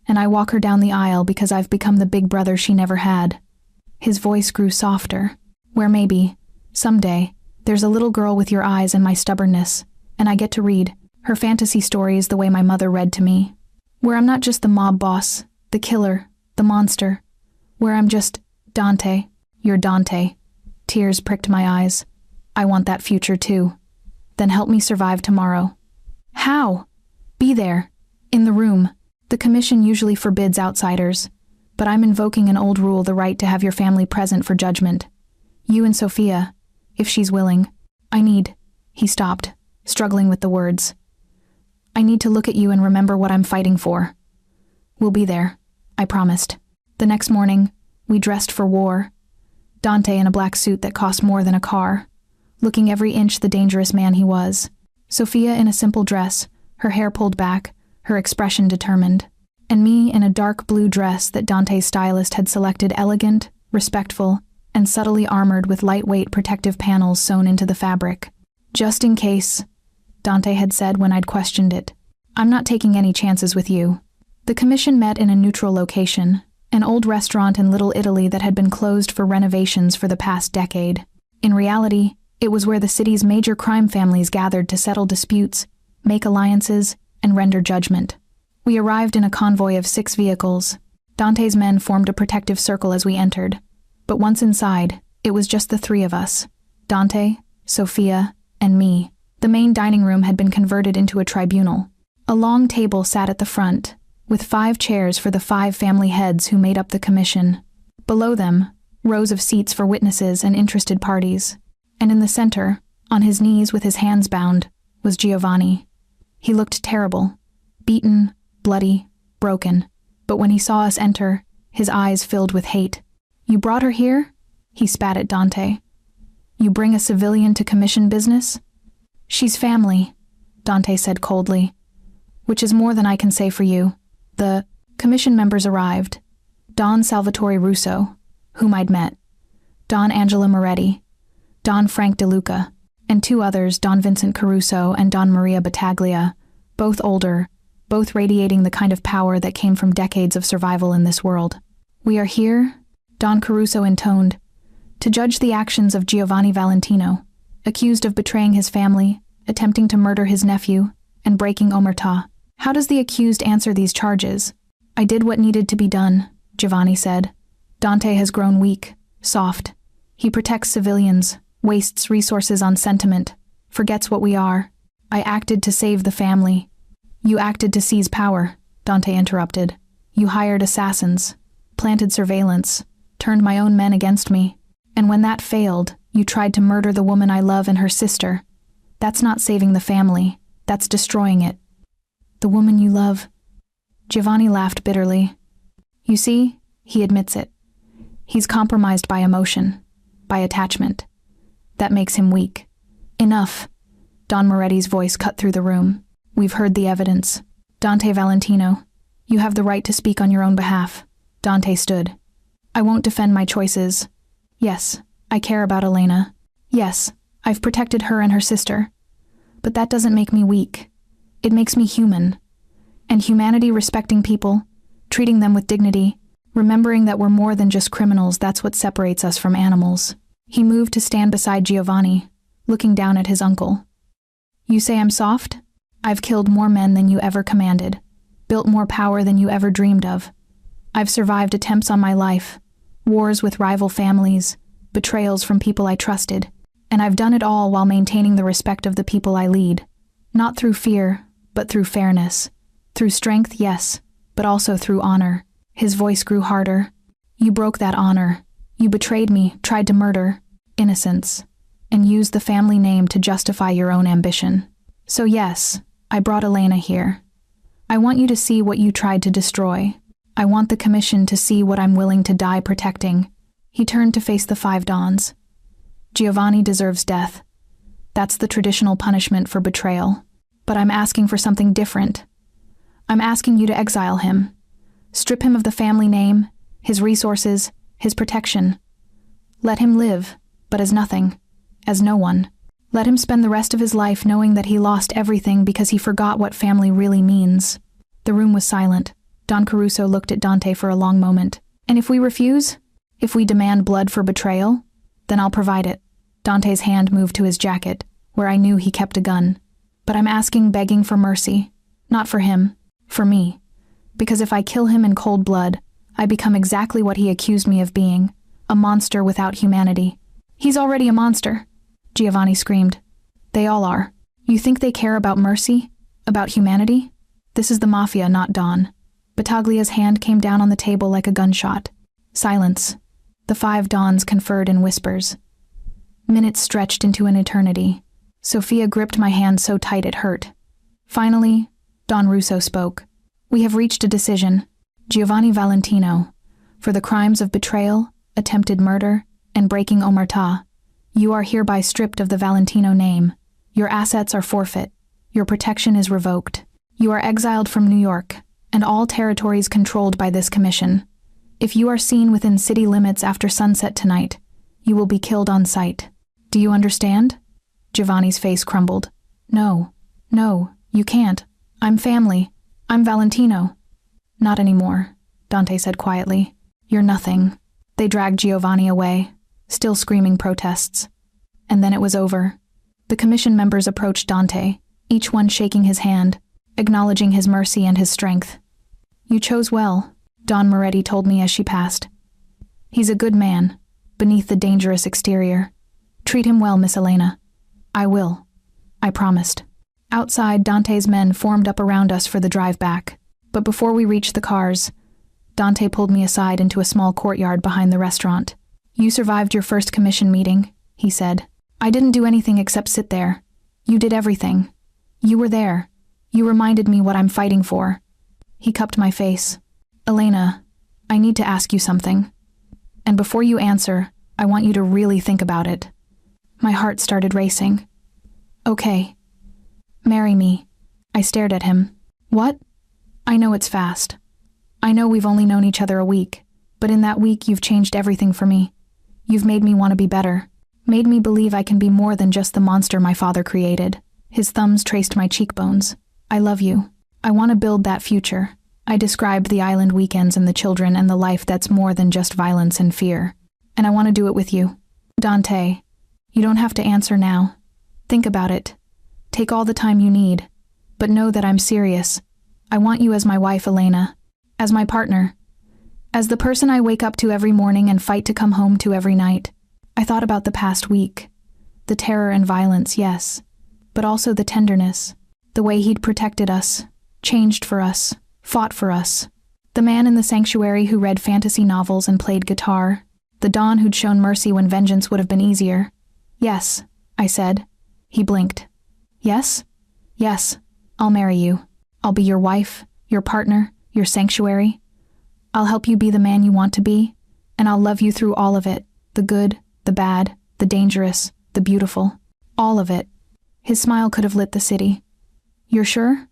and I walk her down the aisle because I've become the big brother she never had. His voice grew softer. Where maybe, someday, there's a little girl with your eyes and my stubbornness, and I get to read her fantasy stories the way my mother read to me. Where I'm not just the mob boss, the killer, the monster. Where I'm just Dante. You're Dante. Tears pricked my eyes. I want that future too. Then help me survive tomorrow. How? Be there. In the room. The commission usually forbids outsiders, but I'm invoking an old rule, the right to have your family present for judgment. You and Sophia, if she's willing. He stopped, struggling with the words. I need to look at you and remember what I'm fighting for. We'll be there, I promised. The next morning, we dressed for war. Dante in a black suit that cost more than a car, looking every inch the dangerous man he was. Sophia in a simple dress, her hair pulled back, her expression determined. And me in a dark blue dress that Dante's stylist had selected, elegant, respectful, and subtly armored with lightweight protective panels sewn into the fabric. Just in case, Dante had said when I'd questioned it. I'm not taking any chances with you. The commission met in a neutral location, an old restaurant in Little Italy that had been closed for renovations for the past decade. In reality, it was where the city's major crime families gathered to settle disputes, make alliances, and render judgment. We arrived in a convoy of 6 vehicles. Dante's men formed a protective circle as we entered. But once inside, it was just the 3 of us. Dante, Sophia, and me. The main dining room had been converted into a tribunal. A long table sat at the front, with 5 chairs for the 5 family heads who made up the commission. Below them, rows of seats for witnesses and interested parties. And in the center, on his knees with his hands bound, was Giovanni. He looked terrible, beaten, bloody, broken. But when he saw us enter, his eyes filled with hate. You brought her here? He spat at Dante. You bring a civilian to commission business? She's family, Dante said coldly. Which is more than I can say for you. The commission members arrived. Don Salvatore Russo, whom I'd met. Don Angela Moretti. Don Frank De Luca, and 2 others, Don Vincent Caruso and Don Maria Battaglia, both older, both radiating the kind of power that came from decades of survival in this world. We are here, Don Caruso intoned, to judge the actions of Giovanni Valentino, accused of betraying his family, attempting to murder his nephew, and breaking omerta. How does the accused answer these charges? I did what needed to be done, Giovanni said. Dante has grown weak, soft. He protects civilians, wastes resources on sentiment, forgets what we are. I acted to save the family. You acted to seize power, Dante interrupted. You hired assassins, planted surveillance, turned my own men against me. And when that failed, you tried to murder the woman I love and her sister. That's not saving the family, that's destroying it. The woman you love. Giovanni laughed bitterly. You see, he admits it. He's compromised by emotion, by attachment. That makes him weak. Enough. Don Moretti's voice cut through the room. We've heard the evidence. Dante Valentino, you have the right to speak on your own behalf. Dante stood. I won't defend my choices. Yes, I care about Elena. Yes, I've protected her and her sister. But that doesn't make me weak. It makes me human. And humanity, respecting people, treating them with dignity, remembering that we're more than just criminals, that's what separates us from animals. He moved to stand beside Giovanni, looking down at his uncle. You say I'm soft? I've killed more men than you ever commanded, built more power than you ever dreamed of. I've survived attempts on my life, wars with rival families, betrayals from people I trusted, and I've done it all while maintaining the respect of the people I lead. Not through fear, but through fairness. Through strength, yes, but also through honor. His voice grew harder. You broke that honor. You betrayed me, tried to murder innocence, and used the family name to justify your own ambition. So yes, I brought Elena here. I want you to see what you tried to destroy. I want the commission to see what I'm willing to die protecting. He turned to face the 5 Dons. Giovanni deserves death. That's the traditional punishment for betrayal. But I'm asking for something different. I'm asking you to exile him. Strip him of the family name, his resources, his protection. Let him live, but as nothing, as no one. Let him spend the rest of his life knowing that he lost everything because he forgot what family really means. The room was silent. Don Caruso looked at Dante for a long moment. And if we refuse? If we demand blood for betrayal? Then I'll provide it. Dante's hand moved to his jacket, where I knew he kept a gun. But I'm asking, begging for mercy. Not for him, for me. Because if I kill him in cold blood, I become exactly what he accused me of being, a monster without humanity. He's already a monster, Giovanni screamed. They all are. You think they care about mercy? About humanity? This is the Mafia, not Don. Battaglia's hand came down on the table like a gunshot. Silence. The 5 Dons conferred in whispers. Minutes stretched into an eternity. Sophia gripped my hand so tight it hurt. Finally, Don Russo spoke. We have reached a decision. Giovanni Valentino, for the crimes of betrayal, attempted murder, and breaking omertà, you are hereby stripped of the Valentino name. Your assets are forfeit. Your protection is revoked. You are exiled from New York, and all territories controlled by this commission. If you are seen within city limits after sunset tonight, you will be killed on sight. Do you understand? Giovanni's face crumbled. No, you can't. I'm family. I'm Valentino. Not anymore, Dante said quietly. You're nothing. They dragged Giovanni away, still screaming protests. And then it was over. The commission members approached Dante, each one shaking his hand, acknowledging his mercy and his strength. You chose well, Don Moretti told me as she passed. He's a good man, beneath the dangerous exterior. Treat him well, Miss Elena. I will. I promised. Outside, Dante's men formed up around us for the drive back. But before we reached the cars, Dante pulled me aside into a small courtyard behind the restaurant. You survived your first commission meeting, he said. I didn't do anything except sit there. You did everything. You were there. You reminded me what I'm fighting for. He cupped my face. Elena, I need to ask you something. And before you answer, I want you to really think about it. My heart started racing. Okay. Marry me. I stared at him. What? I know it's fast. I know we've only known each other a week, but in that week you've changed everything for me. You've made me want to be better, made me believe I can be more than just the monster my father created. His thumbs traced my cheekbones. I love you. I want to build that future. I described the island weekends and the children and the life that's more than just violence and fear. And I want to do it with you. Dante, you don't have to answer now. Think about it. Take all the time you need. But know that I'm serious. I want you as my wife, Elena. As my partner. As the person I wake up to every morning and fight to come home to every night. I thought about the past week. The terror and violence, yes. But also the tenderness. The way he'd protected us. Changed for us. Fought for us. The man in the sanctuary who read fantasy novels and played guitar. The Don who'd shown mercy when vengeance would have been easier. Yes, I said. He blinked. Yes? Yes, I'll marry you. I'll be your wife, your partner, your sanctuary. I'll help you be the man you want to be, and I'll love you through all of it, the good, the bad, the dangerous, the beautiful, all of it. His smile could have lit the city. You're sure?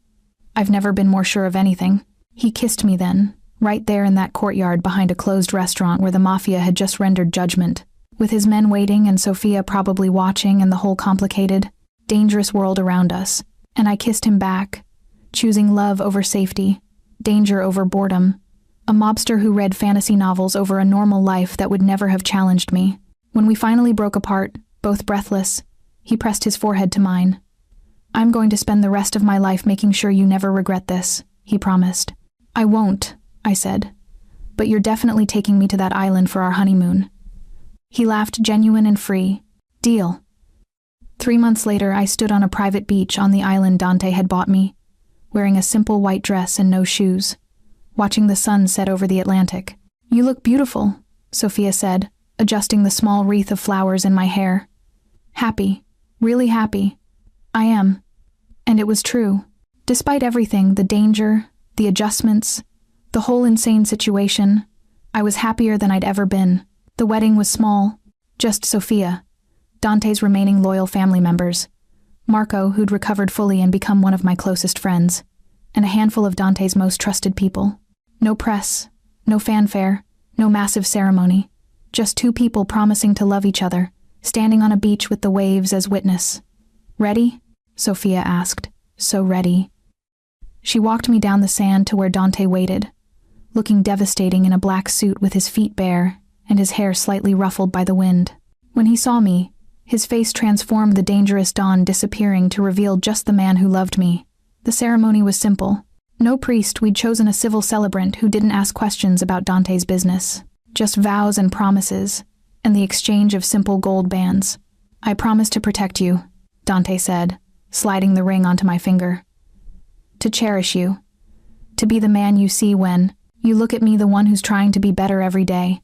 I've never been more sure of anything. He kissed me then, right there in that courtyard behind a closed restaurant where the Mafia had just rendered judgment, with his men waiting and Sophia probably watching and the whole complicated, dangerous world around us. And I kissed him back, choosing love over safety, danger over boredom, a mobster who read fantasy novels over a normal life that would never have challenged me. When we finally broke apart, both breathless, he pressed his forehead to mine. I'm going to spend the rest of my life making sure you never regret this, he promised. I won't, I said. But you're definitely taking me to that island for our honeymoon. He laughed, genuine and free. Deal. 3 months later, I stood on a private beach on the island Dante had bought me, wearing a simple white dress and no shoes, watching the sun set over the Atlantic. You look beautiful, Sophia said, adjusting the small wreath of flowers in my hair. Happy, really happy. I am. And it was true. Despite everything, the danger, the adjustments, the whole insane situation, I was happier than I'd ever been. The wedding was small, just Sophia, Dante's remaining loyal family members, Marco, who'd recovered fully and become one of my closest friends, and a handful of Dante's most trusted people. No press, no fanfare, no massive ceremony, just 2 people promising to love each other, standing on a beach with the waves as witness. Ready? Sophia asked. So ready. She walked me down the sand to where Dante waited, looking devastating in a black suit with his feet bare and his hair slightly ruffled by the wind. When he saw me, his face transformed, the dangerous dawn disappearing to reveal just the man who loved me. The ceremony was simple. No priest, we'd chosen a civil celebrant who didn't ask questions about Dante's business. Just vows and promises, and the exchange of simple gold bands. I promise to protect you, Dante said, sliding the ring onto my finger. To cherish you. To be the man you see when you look at me, the one who's trying to be better every day.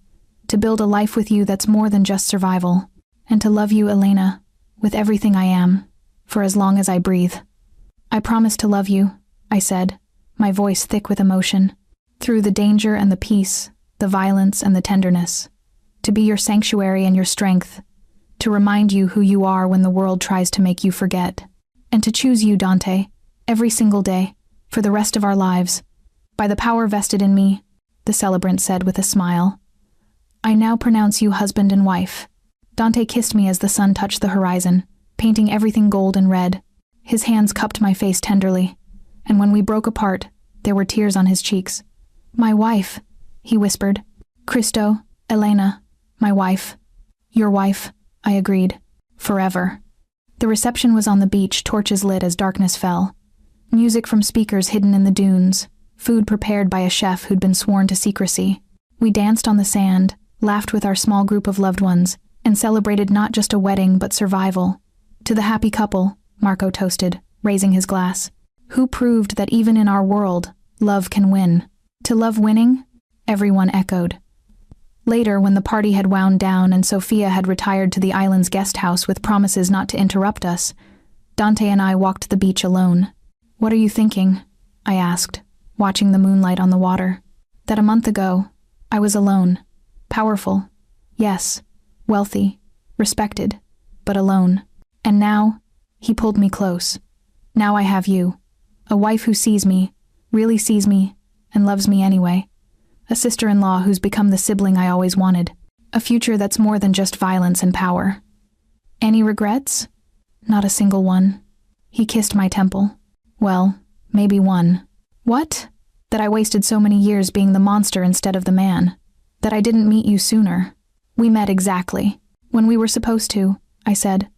To build a life with you that's more than just survival. And to love you, Elena, with everything I am, for as long as I breathe. I promise to love you, I said, my voice thick with emotion. Through the danger and the peace, the violence and the tenderness. To be your sanctuary and your strength. To remind you who you are when the world tries to make you forget. And to choose you, Dante, every single day, for the rest of our lives. By the power vested in me, the celebrant said with a smile. I now pronounce you husband and wife. Dante kissed me as the sun touched the horizon, painting everything gold and red. His hands cupped my face tenderly, and when we broke apart, there were tears on his cheeks. My wife, he whispered. Cristo, Elena, my wife. Your wife, I agreed. Forever. The reception was on the beach, torches lit as darkness fell. Music from speakers hidden in the dunes, food prepared by a chef who'd been sworn to secrecy. We danced on the sand, laughed with our small group of loved ones, and celebrated not just a wedding but survival. To the happy couple, Marco toasted, raising his glass. Who proved that even in our world, love can win. To love winning? Everyone echoed. Later, when the party had wound down and Sophia had retired to the island's guest house with promises not to interrupt us, Dante and I walked the beach alone. What are you thinking? I asked, watching the moonlight on the water. That a month ago, I was alone. Powerful. Yes. Wealthy. Respected. But alone. And now, he pulled me close. Now I have you. A wife who sees me, really sees me, and loves me anyway. A sister-in-law who's become the sibling I always wanted. A future that's more than just violence and power. Any regrets? Not a single one. He kissed my temple. Well, maybe one. What? That I wasted so many years being the monster instead of the man. That I didn't meet you sooner. We met exactly when we were supposed to, I said.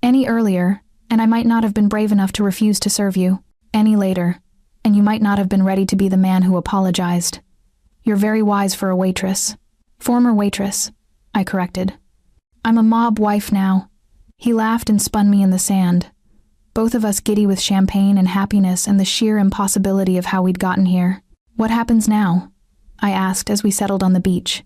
Any earlier, and I might not have been brave enough to refuse to serve you. Any later, and you might not have been ready to be the man who apologized. You're very wise for a waitress. Former waitress, I corrected. I'm a mob wife now. He laughed and spun me in the sand, both of us giddy with champagne and happiness and the sheer impossibility of how we'd gotten here. What happens now? I asked as we settled on the beach.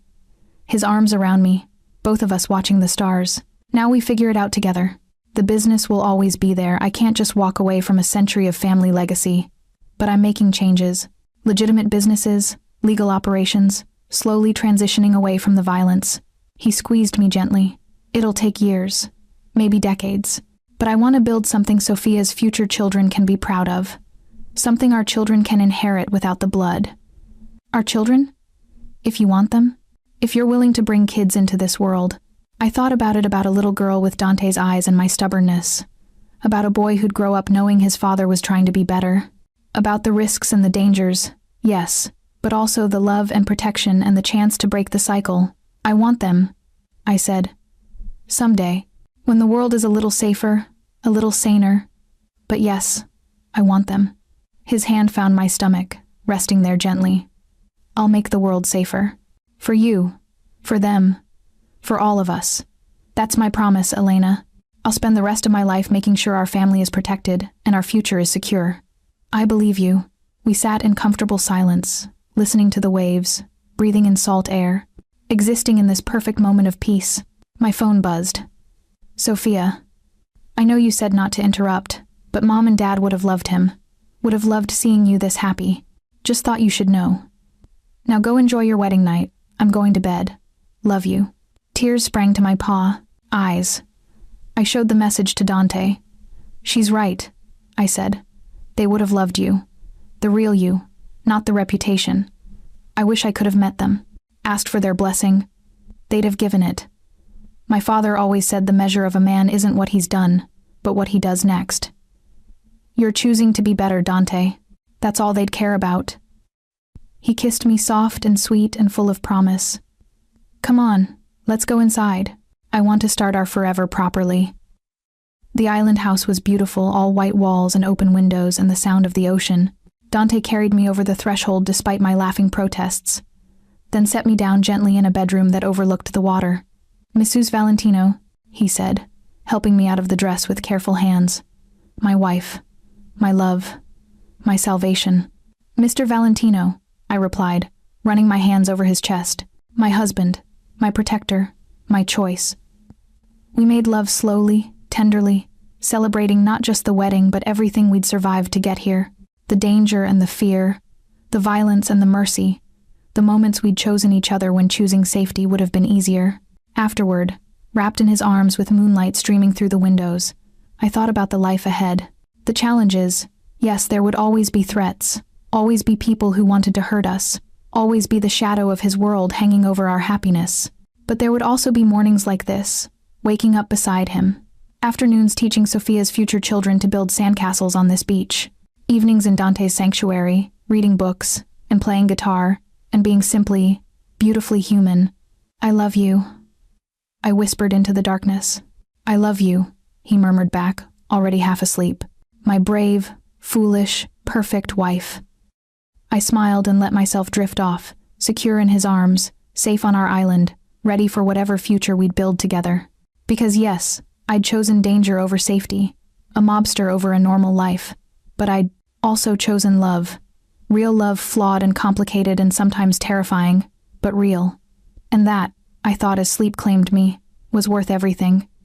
His arms around me, both of us watching the stars. Now we figure it out together. The business will always be there. I can't just walk away from a century of family legacy. But I'm making changes. Legitimate businesses, legal operations, slowly transitioning away from the violence. He squeezed me gently. It'll take years, maybe decades. But I want to build something Sophia's future children can be proud of. Something our children can inherit without the blood. Our children? If you want them? If you're willing to bring kids into this world. I thought about a little girl with Dante's eyes and my stubbornness. About a boy who'd grow up knowing his father was trying to be better. About the risks and the dangers, yes, but also the love and protection and the chance to break the cycle. I want them, I said. Someday, when the world is a little safer, a little saner. But yes, I want them. His hand found my stomach, resting there gently. I'll make the world safer. For you, for them, for all of us. That's my promise, Elena. I'll spend the rest of my life making sure our family is protected and our future is secure. I believe you. We sat in comfortable silence, listening to the waves, breathing in salt air, existing in this perfect moment of peace. My phone buzzed. Sophia, I know you said not to interrupt, but Mom and Dad would have loved him. Would have loved seeing you this happy. Just thought you should know. Now go enjoy your wedding night. I'm going to bed. Love you. Tears sprang to my eyes. I showed the message to Dante. She's right, I said. They would have loved you. The real you, not the reputation. I wish I could have met them, asked for their blessing. They'd have given it. My father always said the measure of a man isn't what he's done, but what he does next. You're choosing to be better, Dante. That's all they'd care about. He kissed me soft and sweet and full of promise. Come on, let's go inside. I want to start our forever properly. The island house was beautiful, all white walls and open windows and the sound of the ocean. Dante carried me over the threshold despite my laughing protests, then set me down gently in a bedroom that overlooked the water. Mrs. Valentino, he said, helping me out of the dress with careful hands. My wife, my love, my salvation. Mr. Valentino, I replied, running my hands over his chest. My husband, my protector, my choice. We made love slowly, tenderly, celebrating not just the wedding but everything we'd survived to get here. The danger and the fear, the violence and the mercy, the moments we'd chosen each other when choosing safety would have been easier. Afterward, wrapped in his arms with moonlight streaming through the windows, I thought about the life ahead. The challenges, yes, there would always be threats, always be people who wanted to hurt us, always be the shadow of his world hanging over our happiness. But there would also be mornings like this, waking up beside him, afternoons teaching Sophia's future children to build sandcastles on this beach, evenings in Dante's sanctuary, reading books, and playing guitar, and being simply, beautifully human. I love you, I whispered into the darkness. I love you, he murmured back, already half asleep. My brave, foolish, perfect wife. I smiled and let myself drift off, secure in his arms, safe on our island, ready for whatever future we'd build together. Because yes, I'd chosen danger over safety, a mobster over a normal life, but I'd also chosen love. Real love, flawed and complicated and sometimes terrifying, but real. And that, I thought as sleep claimed me, was worth everything.